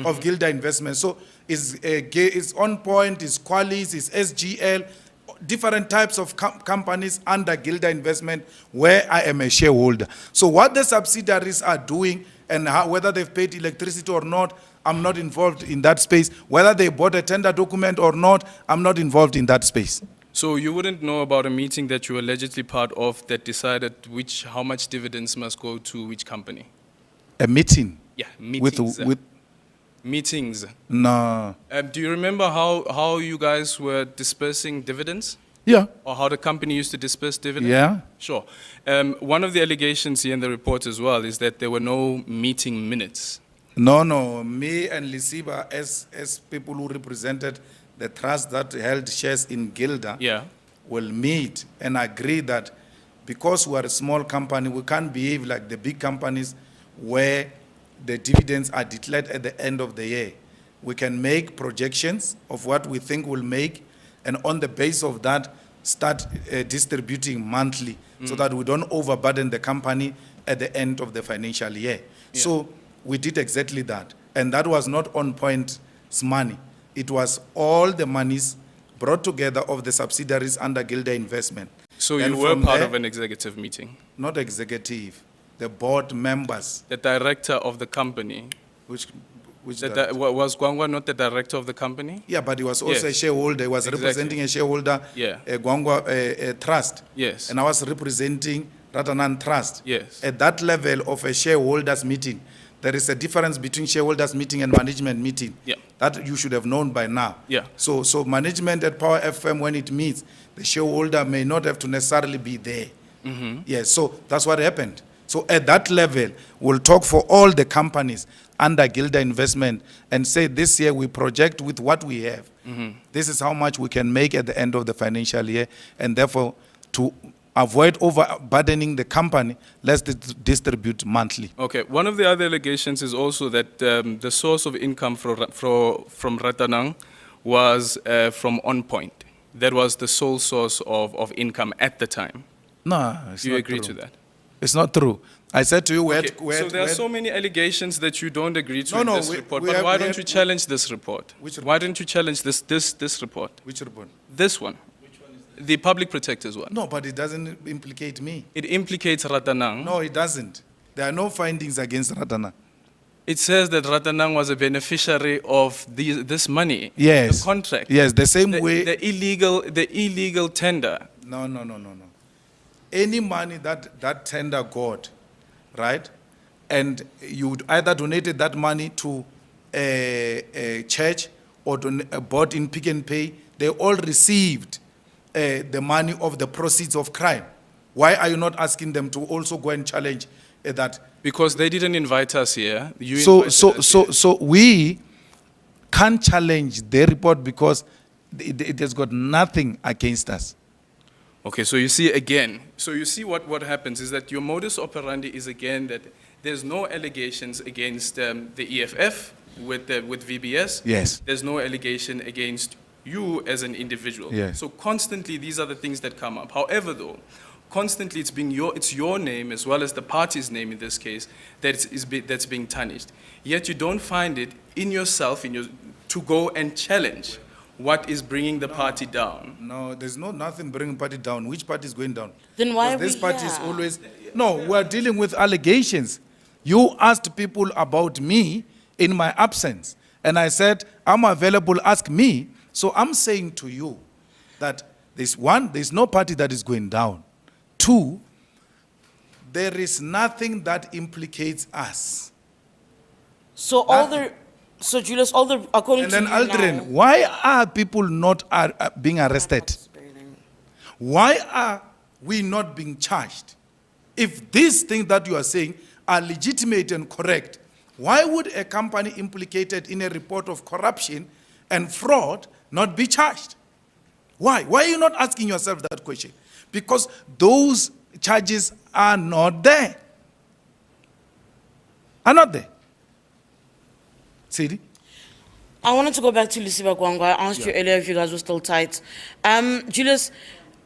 of Gilda investment. So is On Point, is Qualis, is SGL, different types of companies under Gilda investment where I am a shareholder. So what the subsidiaries are doing and whether they've paid electricity or not, I'm not involved in that space. Whether they bought a tender document or not, I'm not involved in that space. So you wouldn't know about a meeting that you were allegedly part of that decided how much dividends must go to which company? A meeting? Yeah, meetings. With meetings? No. Do you remember how you guys were dispersing dividends? Yeah. Or how the company used to disperse dividends? Yeah. Sure. One of the allegations here in the report as well is that there were no meeting minutes. No. Me and Lisiba, as people who represented the trust that held shares in Gilda, will meet and agree that because we are a small company, we can't behave like the big companies where the dividends are declared at the end of the year. We can make projections of what we think we'll make, and on the basis of that, start distributing monthly so that we don't overburden the company at the end of the financial year. So we did exactly that. And that was not On Point's money. It was all the monies brought together of the subsidiaries under Gilda investment. So you were part of an executive meeting? Not executive. The board members. The director of the company. Which was Gwangwa not the director of the company? Yeah, but he was also a shareholder. He was representing a shareholder, Gwangwa Trust. Yes. And I was representing Ratanan Trust. Yes. At that level of a shareholders meeting, there is a difference between shareholders meeting and management meeting. Yeah. That you should have known by now. Yeah. So management at Power FM, when it meets, the shareholder may not have to necessarily be there. Yes, so that's what happened. So at that level, we'll talk for all the companies under Gilder Investment and say this year we project with what we have. This is how much we can make at the end of the financial year, and therefore to avoid overburdening the company, let's distribute monthly. Okay, one of the other allegations is also that the source of income from Ratanang was from On Point. That was the sole source of income at the time. No, it's Do you not agree true. to that? It's not true. I said to you, So there are so many allegations that you don't agree to No, in no, this we- report. we But have- why we don't have- you challenge this report? Which Why don't you challenge this report? Which report? This one. The Public Protector's one. No, but it doesn't implicate me. It implicates Ratanang. No, it doesn't. There are no findings against Ratana. It says that Ratanang was a beneficiary of this money. Yes. The contract. Yes, the same way. The illegal tender. No. Any money that tender got, right? And you either donated that money to a church or bought in Pick and Pay, they all received the money of the proceeds of crime. Why are you not asking them to also go and challenge that? Because they didn't invite us here. You So invited us here. so we can't challenge their report because it has got nothing against us. Okay, so you see again. So you see what happens is that your modus operandi is again that there's no allegations against the EFF with VBS. Yes. There's no allegation against you as an individual. Yes. So constantly these are the things that come up. However, though, constantly it's your name as well as the party's name in this case that's being tarnished. Yet you don't find it in yourself to go and challenge what is bringing the party down. No, there's nothing bringing party down. Which party is going down? Then why Because are this we party is here? always no. We're dealing with allegations. You asked people about me in my absence, and I said I'm available. Ask me. So I'm saying to you that there's no party that is going down. Two, there is nothing that implicates us. So Julius, according And to then you Aldrin, now, why are people not being arrested? Why are we not being charged? If these things that you are saying are legitimate and correct, why would a company implicated in a report of corruption and fraud not be charged? Why? Why are you not asking yourself that question? Because those charges are not there. Are not there. Sidi? I wanted to go back to Lisiba Gwangwa. I asked you earlier if you guys were still tight. Julius,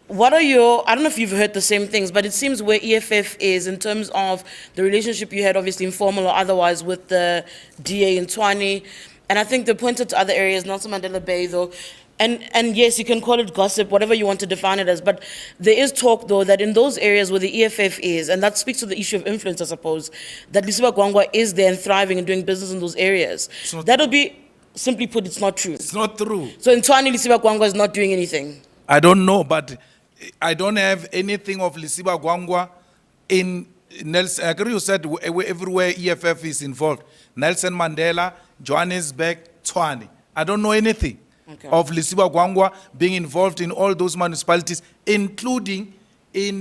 what are I don't know if you've heard the same things, but it seems where EFF is in terms of the relationship you had, obviously informal or otherwise, with the DA in Tshwane, and I think they pointed to other areas, Nelson Mandela Bay though, and yes, you can call it gossip, whatever you want to define it as, but there is talk though that in those areas where the EFF is, and that speaks to the issue of influence, I suppose, that Lisiba Gwangwa is there and thriving and doing business in those areas. That'll be, simply put, it's not true. It's not true. So in Tshwane, Lisiba Gwangwa is not doing anything. I don't know, but I don't have anything of Lisiba Gwangwa in Nelson. I agree you said everywhere EFF is involved. Nelson Mandela, Johannesburg, Tshwane. I don't know anything of Lisiba Gwangwa being involved in all those municipalities, including in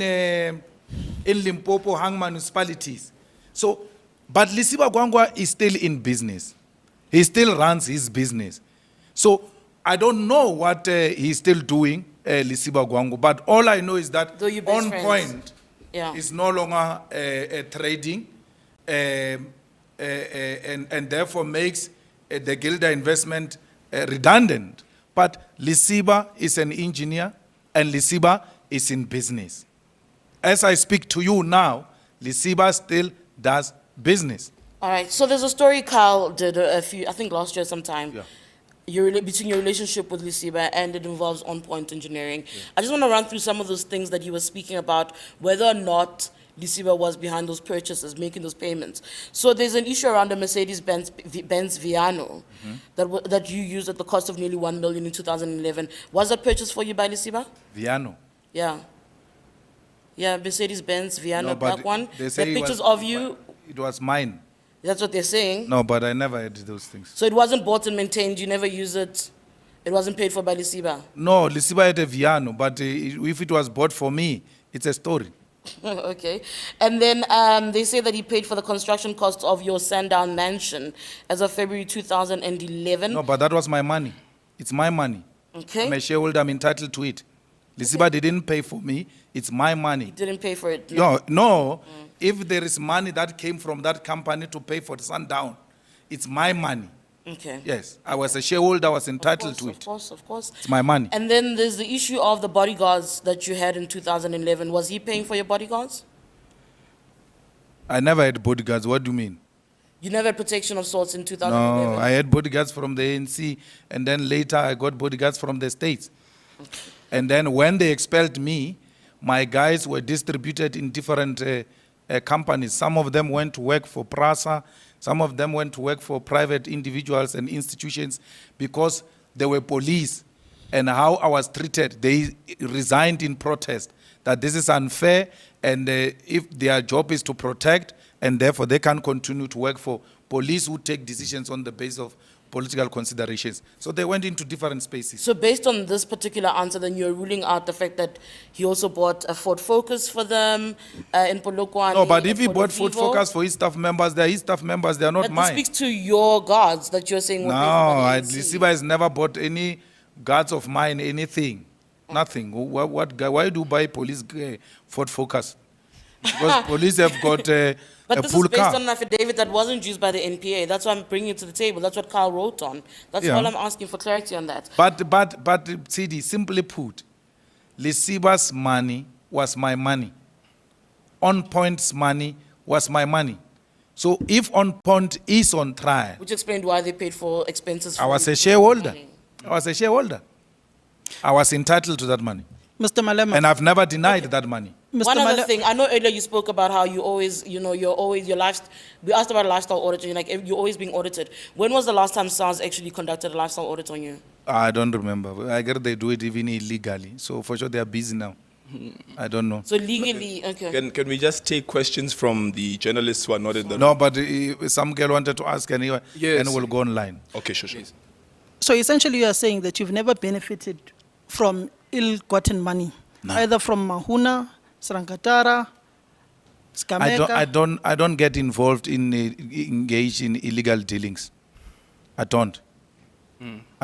Limpopo, Hang municipalities. So, but Lisiba Gwangwa is still in business. He still runs his business. So I don't know what he's still doing, Lisiba Gwangwa, but all I know is that On Point is no longer trading and therefore makes the Gilder investment redundant. But Lisiba is an engineer and Lisiba is in business. As I speak to you now, Lisiba still does business. All right, so there's a story Carl did I think last year sometime, between your relationship with Lisiba, and it involves On Point Engineering. I just want to run through some of those things that he was speaking about, whether or not Lisiba was behind those purchases, making those payments. So there's an issue around a Mercedes-Benz Viano that you used at the cost of nearly 1 million in 2011. Was that purchased for you by Lisiba? Viano? Yeah. Yeah, Mercedes-Benz Viano, No, but black one. they The say pictures of you. It was mine. That's what they're saying. No, but I never had those things. So it wasn't bought and maintained. You never use it. It wasn't paid for by Lisiba. No, Lisiba had a Viano, but if it was bought for me, it's a story. Okay. And then they say that he paid for the construction costs of your Sandown mansion as of February 2011. No, but that was my money. It's my money. Okay. I'm a shareholder, I'm entitled to it. Lisiba didn't pay for me, it's my money. He didn't pay for it. No. If there is money that came from that company to pay for the Sundown, it's my money. Okay. Yes, I was a shareholder, I was entitled to it. Of course. It's my money. And then there's the issue of the bodyguards that you had in 2011. Was he paying for your bodyguards? I never had bodyguards. What do you mean? You never had protection of sorts in 2011? No, I had bodyguards from the ANC, and then later I got bodyguards from the States. Okay. And then when they expelled me, my guys were distributed in different companies. Some of them went to work for PRASA, some of them went to work for private individuals and institutions because they were police. And how I was treated, they resigned in protest that this is unfair, and if their job is to protect, and therefore they can continue to work for police who take decisions on the basis of political considerations. So they went into different spaces. So based on this particular answer, then you're ruling out the fact that he also bought a Ford Focus for them in Polokwane. No, but if he bought Ford Focus for his staff members, they're his staff members, they're not that mine. This speaks to your guards that you're saying. No, Lisiba has never bought any guards of mine anything. Nothing. Why do you buy police Ford Focus? Because police have got a But this pool is based car. on an affidavit that wasn't used by the NPA. That's why I'm bringing it to the table. That's what Carl wrote on. That's all I'm asking for clarity on that. But Sidi, simply put, Lisiba's money was my money. On Point's money was my money. So if On Point is on trial, Which explained why they paid for expenses. I was a shareholder. I was entitled to that money. Mr. Malema. And I've never denied that money. One other thing, I know earlier you spoke about how you always, we asked about a lifestyle audit, and you're always being audited. When was the last time SARS actually conducted a lifestyle audit on you? I don't remember. I guess they do it even illegally. So for sure they are busy now. I don't know. So legally, okay. Can we just take questions from the journalists who are not in the room? No, but some girl wanted to ask anyway, and we'll go online. Okay, sure. So essentially you are saying that you've never benefited from ill-gotten money, either from Mahuna, Srankatara, Skameka. I don't get involved in engage in illegal dealings. I don't.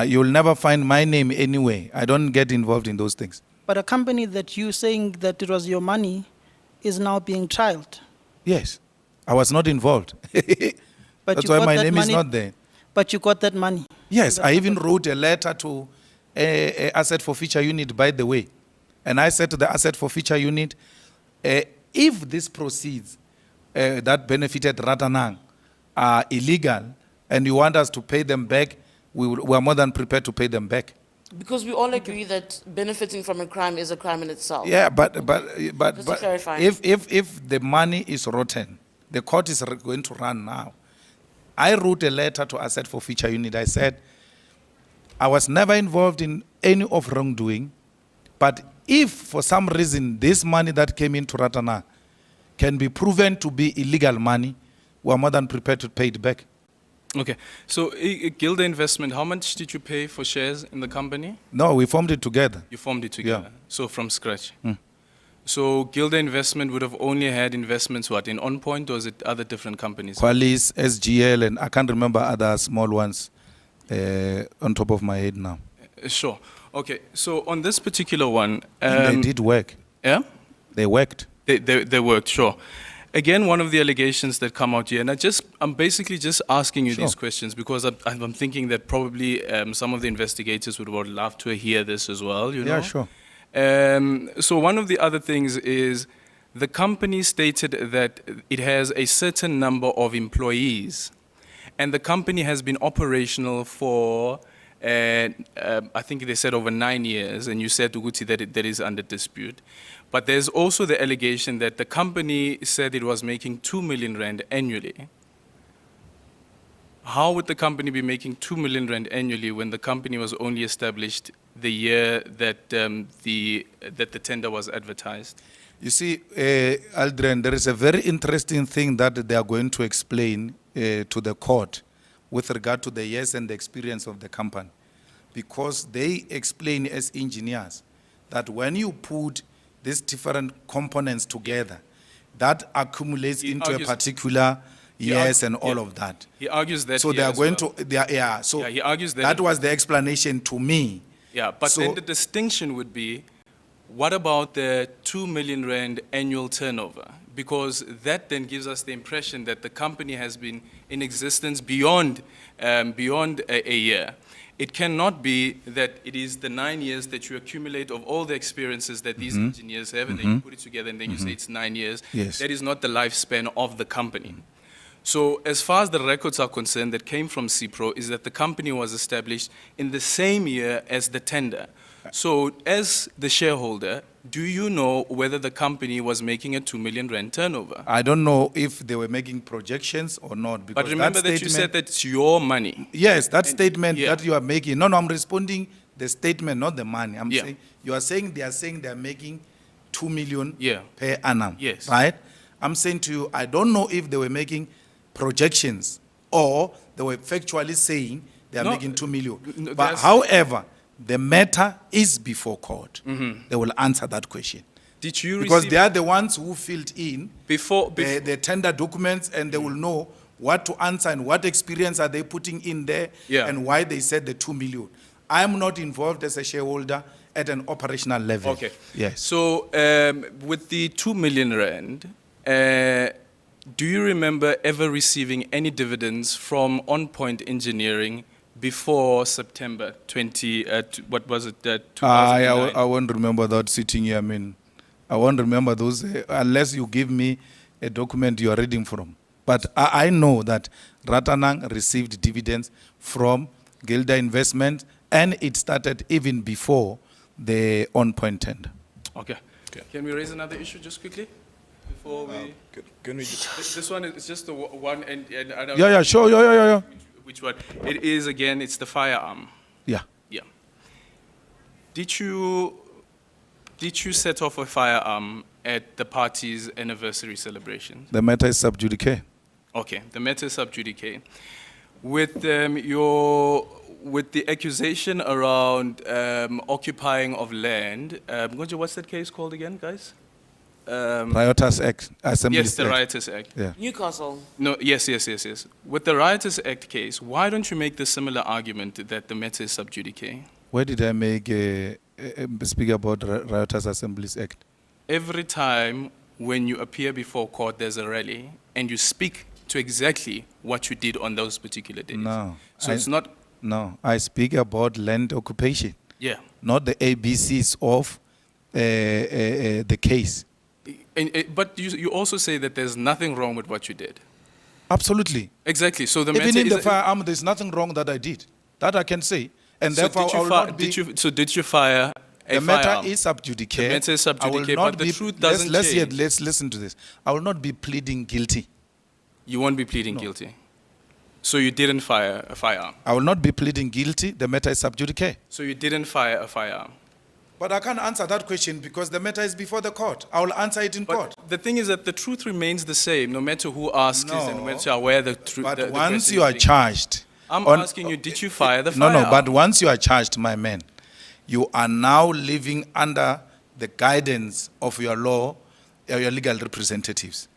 You'll never find my name anywhere. I don't get involved in those things. But a company that you saying that it was your money is now being trialed. Yes, I was not involved. That's why my name is not there. But you got that money. Yes, I even wrote a letter to Asset Forfeiture Unit, by the way. And I said to the Asset Forfeiture Unit, if these proceeds that benefited Ratanang are illegal and you want us to pay them back, we are more than prepared to pay them back. Because we all agree that benefiting from a crime is a crime in itself. Yeah, but Just to clarify. if the money is rotten, the court is going to run now. I wrote a letter to Asset Forfeiture Unit. I said, I was never involved in any of wrongdoing, but if for some reason this money that came into Ratana can be proven to be illegal money, we are more than prepared to pay it back. Okay, so Gilder Investment, how much did you pay for shares in the company? No, we formed it together. You formed it together, so from scratch. Mm. So Gilder Investment would have only had investments, what, in On Point, or is it other different companies? Qualis, SGL, and I can't remember other small ones on top of my head now. Sure. Okay, so on this particular one... they did work. Yeah? They worked. They worked, sure. Again, one of the allegations that come out here, and I'm basically just asking you these questions because I'm thinking that probably some of the investigators would love to hear this as well, you know? Yeah, sure. So one of the other things is the company stated that it has a certain number of employees, and the company has been operational for, I think they said over 9 years, and you said, Uguti, that is under dispute. But there's also the allegation that the company said it was making 2 million rand annually. How would the company be making 2 million rand annually when the company was only established the year that the tender was advertised? You see, Aldrin, there is a very interesting thing that they are going to explain to the court with regard to the years and the experience of the company, because they explain as engineers that when you put these different components together, that accumulates into a particular years and all of that. He argues that. So they are going to, so he argues that. That was the explanation to me. Yeah, but then the distinction would be, what about the 2 million rand annual turnover? Because that then gives us the impression that the company has been in existence beyond a year. It cannot be that it is the 9 years that you accumulate of all the experiences that these engineers have, and then you put it together, and then you say it's 9 years. Yes. That is not the lifespan of the company. So as far as the records are concerned that came from CIPRO is that the company was established in the same year as the tender. So as the shareholder, do you know whether the company was making a 2 million rand turnover? I don't know if they were making projections or not. Because But remember that you said that it's your money. Yes, that statement that you are making. No, I'm responding the statement, not the money. I'm saying, you are saying they are making 2 million per annum. Yes. Right? I'm saying to you, I don't know if they were making projections or they were factually saying they are making 2 million. But however, the matter is before court. They will answer that question. Did you because they are the ones who filled in before the tender documents, and they will know what to answer and what experience are they putting in there and why they said the 2 million. I am not involved as a shareholder at an operational level. Okay. Yes. So with the 2 million rand, do you remember ever receiving any dividends from On Point Engineering before September 20, what was it, 2009? I won't remember that sitting here. I mean, I won't remember those unless you give me a document you are reading from. But I know that Ratanang received dividends from Gilda Investment, and it started even before the On Point tender. Okay. Can we raise another issue just quickly? Before we... Can we this one is just the one, and I don't Yeah, sure, yeah. Which one? It is, again, it's the firearm. Yeah. Did you set off a firearm at the party's anniversary celebration? The matter is sub judice. Okay, the matter is sub judice. With the accusation around occupying of land, what's that case called again, guys? Riotous Act. Yes, the Riotous Act. Yeah. Newcastle. No, yes. With the Riotous Act case, why don't you make the similar argument that the matter is sub judice? Where did I make speak about Riotous Assemblies Act? Every time when you appear before court, there's a rally, and you speak to exactly what you did on those particular days. No. So it's not... No, I speak about land occupation. Yeah. Not the ABCs of the case. But you also say that there's nothing wrong with what you did. Absolutely. Exactly. So the even in the firearm, there's nothing wrong that I did. That I can say. And so therefore, I will not be... did you fire a The matter firearm? is sub judice. The matter is sub judice, but the truth doesn't change. Let's listen to this. I will not be pleading guilty. You won't be pleading guilty? So you didn't fire a firearm? I will not be pleading guilty. The matter is sub judice. So you didn't fire a firearm? But I can't answer that question because the matter is before the court. I will answer it in court. The thing is that the truth remains the same, no matter who asks it and once you are aware the truth. But once you are charged... I'm asking you, did you fire the firearm? No, but once you are charged, my man, you are now living under the guidance of your law, your legal representatives.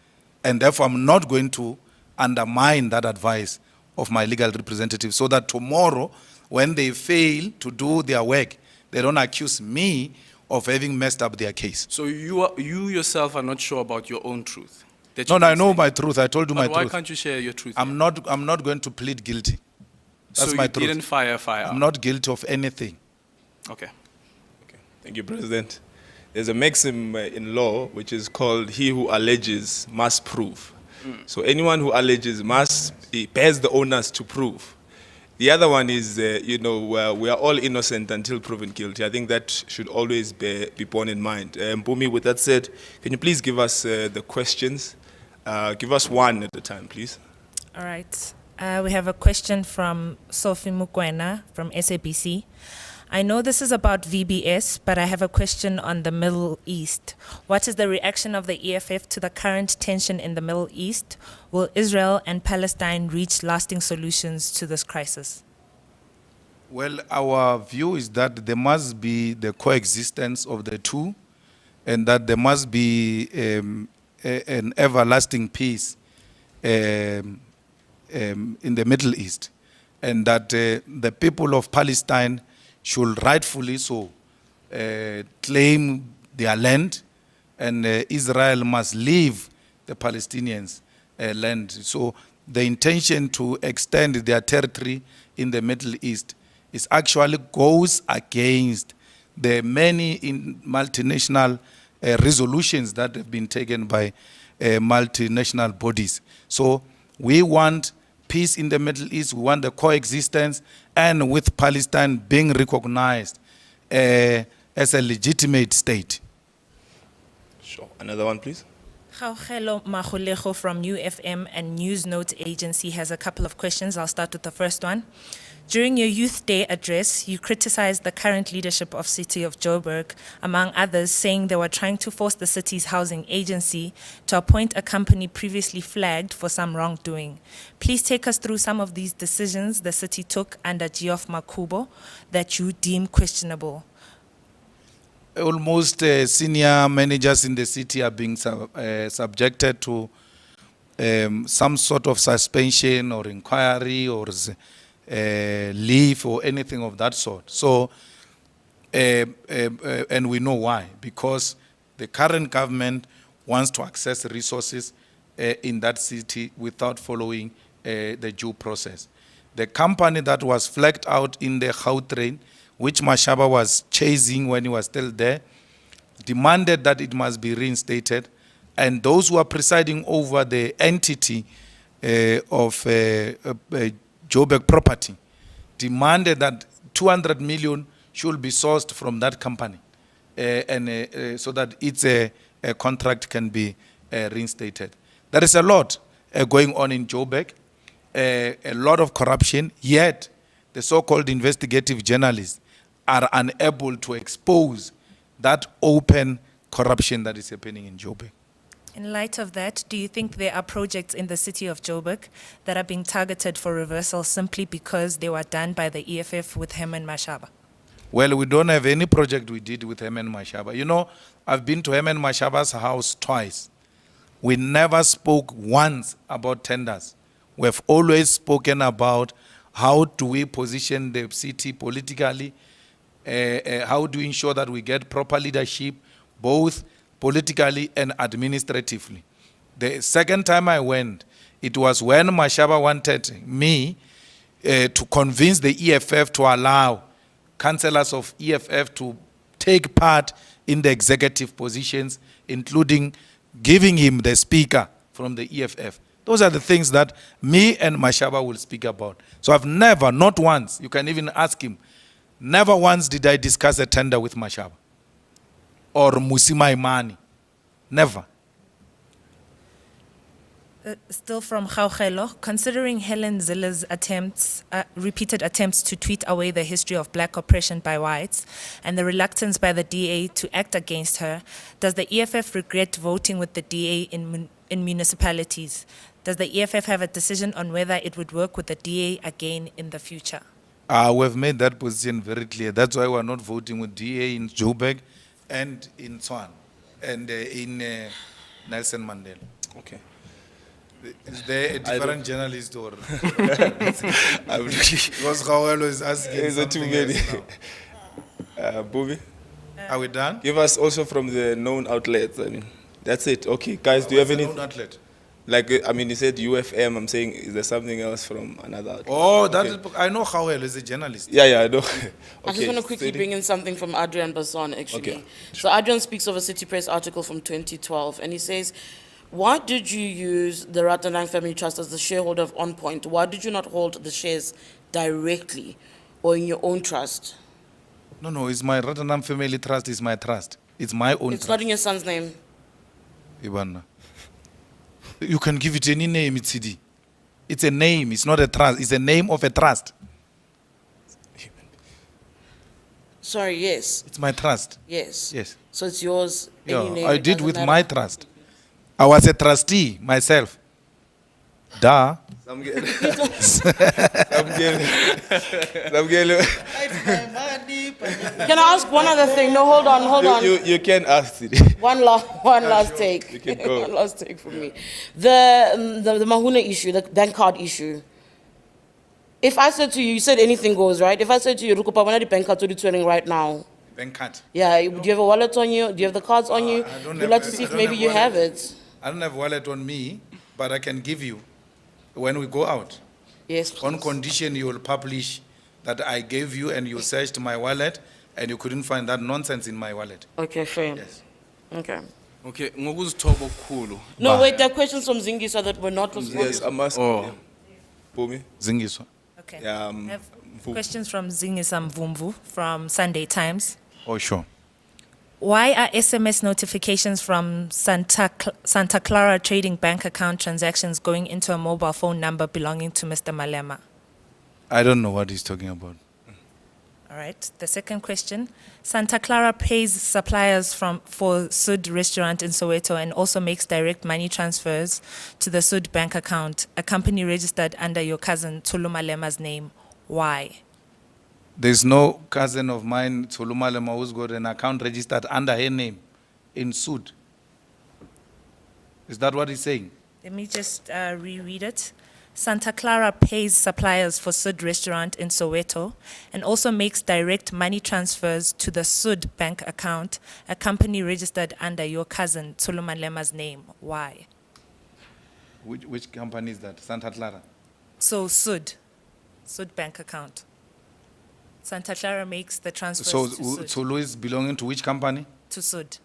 And therefore, I'm not going to undermine that advice of my legal representatives so that tomorrow, when they fail to do their work, they don't accuse me of having messed up their case. So you yourself are not sure about your own truth? No, I know my truth. I told you my truth. Why can't you share your truth? I'm not going to plead guilty. That's my truth. So you didn't fire a firearm? I'm not guilty of anything. Okay. Thank you, President. There's a maxim in law which is called he who alleges must prove. So anyone who alleges he bears the onus to prove. The other one is, we are all innocent until proven guilty. I think that should always be borne in mind. Mpumi, with that said, can you please give us the questions? Give us one at a time, please. All right. We have a question from Sophie Mukwena from SABC. I know this is about VBS, but I have a question on the Middle East. What is the reaction of the EFF to the current tension in the Middle East? Will Israel and Palestine reach lasting solutions to this crisis? Well, our view is that there must be the coexistence of the two, and that there must be an everlasting peace in the Middle East, and that the people of Palestine should rightfully so claim their land, and Israel must leave the Palestinians' land. So the intention to extend their territory in the Middle East is actually goes against the many multinational resolutions that have been taken by multinational bodies. So we want peace in the Middle East, we want the coexistence, and with Palestine being recognized as a legitimate state. Sure. Another one, please. Gaugelo Magolego from UFM and News Note Agency has a couple of questions. I'll start with the first one. During your Youth Day address, you criticized the current leadership of City of Joburg, among others, saying they were trying to force the city's housing agency to appoint a company previously flagged for some wrongdoing. Please take us through some of these decisions the city took under Geoff Makubo that you deem questionable. Almost senior managers in the city are being subjected to some sort of suspension or inquiry or leave or anything of that sort. So, and we know why. Because the current government wants to access resources in that city without following the due process. The company that was flagged out in the Gautrain, which Mashaba was chasing when he was still there, demanded that it must be reinstated. And those who are presiding over the entity of Joburg property demanded that 200 million should be sourced from that company, so that its contract can be reinstated. There is a lot going on in Joburg, a lot of corruption, yet the so-called investigative journalists are unable to expose that open corruption that is happening in Joburg. In light of that, do you think there are projects in the city of Joburg that are being targeted for reversal simply because they were done by the EFF with Herman Mashaba? Well, we don't have any project we did with Herman Mashaba. You know, I've been to Herman Mashaba's house twice. We never spoke once about tenders. We've always spoken about how do we position the city politically, how do we ensure that we get proper leadership, both politically and administratively. The second time I went, it was when Mashaba wanted me to convince the EFF to allow councillors of EFF to take part in the executive positions, including giving him the speaker from the EFF. Those are the things that me and Mashaba will speak about. So I've never, not once, you can even ask him, never once did I discuss a tender with Mashaba or Musima Imani. Never. Still from Gaugelo, considering Helen Zille's repeated attempts to tweet away the history of black oppression by whites and the reluctance by the DA to act against her, does the EFF regret voting with the DA in municipalities? Does the EFF have a decision on whether it would work with the DA again in the future? We've made that position very clear. That's why we're not voting with DA in Joburg and in Tshwane and in Nelson Mandela. Okay. Is there a different journalist or? Because Gaugelo is asking. Is it too many? Bubi? Are we done? Give us also from the known outlets. I mean, that's it. Okay, guys, do you have any? Known outlet? Like, I mean, you said UFM. I'm saying, is there something else from another outlet? Oh, that is, I know Gaugelo is a journalist. Yeah, I know. Okay. I just want to quickly bring in something from Adrian Basson, actually. Okay. So Adrian speaks of a City Press article from 2012, and he says, why did you use the Ratanang Family Trust as the shareholder of On Point? Why did you not hold the shares directly or in your own trust? No, it's my Ratanang Family Trust, is my trust. It's my own It's trust. not in your son's name. Ibana. You can give it any name, it's CD. It's a name, it's not a trust. It's a name of a trust. Sorry, yes. It's my trust. Yes. Yes. So it's yours. Yeah, any name, I it did doesn't with matter. my trust. I was a trustee myself. Duh. Some girl. Can I ask one other thing? No, hold on. You can ask it. One last take. You can go. One last take from me. The Mahuna issue, the bank card issue. If I said to you, you said anything goes, right? If I said to you, Rukupa, when are the bank cards are returning right now? Bank card. Yeah, do you have a wallet on you? Do you have the cards on you? We'd like to see if maybe you have it. I don't have wallet on me, but I can give you when we go out. Yes, please. On condition you will publish that I gave you and you searched my wallet and you couldn't find that nonsense in my wallet. Okay, fair. Yes. Okay. Okay, ngokuzithoba okukhulu. No, wait, there are questions from Zingisa that were not responded. Yes, I must. Oh. Pumi. Zingiswa. Okay. Yeah, I have questions from Zingisa Mvumvu from Sunday Times. Oh, sure. Why are SMS notifications from Santa Clara Trading Bank account transactions going into a mobile phone number belonging to Mr. Malema? I don't know what he's talking about. All right. The second question. Santa Clara pays suppliers for Sud restaurant in Soweto and also makes direct money transfers to the Sud bank account, a company registered under your cousin Tulu Malema's name. Why? There's no cousin of mine, Tulu Malema, who's got an account registered under her name in Sud. Is that what he's saying? Let me just reread it. Santa Clara pays suppliers for Sud restaurant in Soweto and also makes direct money transfers to the Sud bank account, a company registered under your cousin Tulu Malema's name. Why? Which company is that? Santa Clara? So Sud bank account. Santa Clara makes the transfers So to Sud. Tulu is belonging to which company? To Sud.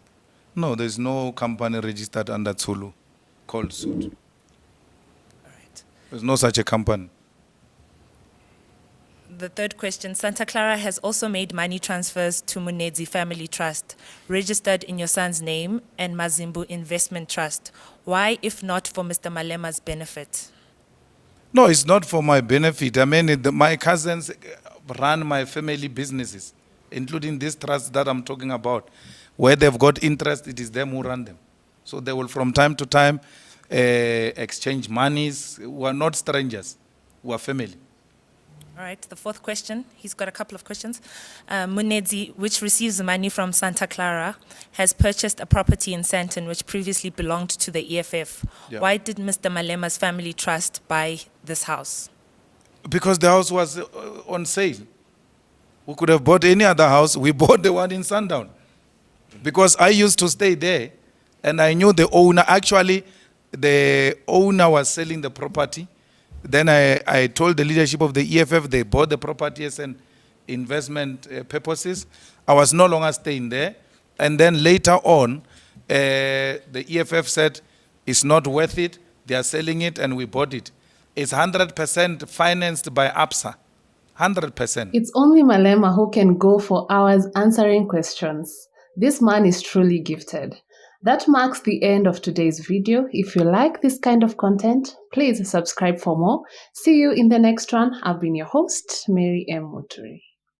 No, there's no company registered under Tulu called Sud. There's no such a company. The third question, Santa Clara has also made money transfers to Munedzi Family Trust, registered in your son's name, and Mazimbu Investment Trust. Why, if not for Mr. Malema's benefit? No, it's not for my benefit. I mean, my cousins run my family businesses, including this trust that I'm talking about. Where they've got interest, it is them who run them. So they will, from time to time, exchange monies. We are not strangers. We are family. All right, the fourth question, he's got a couple of questions. Munedzi, which receives money from Santa Clara, has purchased a property in Sandton which previously belonged to the EFF. Yeah. Why did Mr. Malema's family trust buy this house? Because the house was on sale. We could have bought any other house. We bought the one in Sundown. Because I used to stay there, and I knew the owner. Actually, the owner was selling the property. Then I told the leadership of the EFF, they bought the property as an investment purposes. I was no longer staying there. And then later on, the EFF said, it's not worth it. They are selling it, and we bought it. It's 100% financed by APSA. 100%. It's only Malema who can go for hours answering questions. This man is truly gifted. That marks the end of today's video. If you like this kind of content, please subscribe for more. See you in the next one. I've been your host, Mary M. Muturi.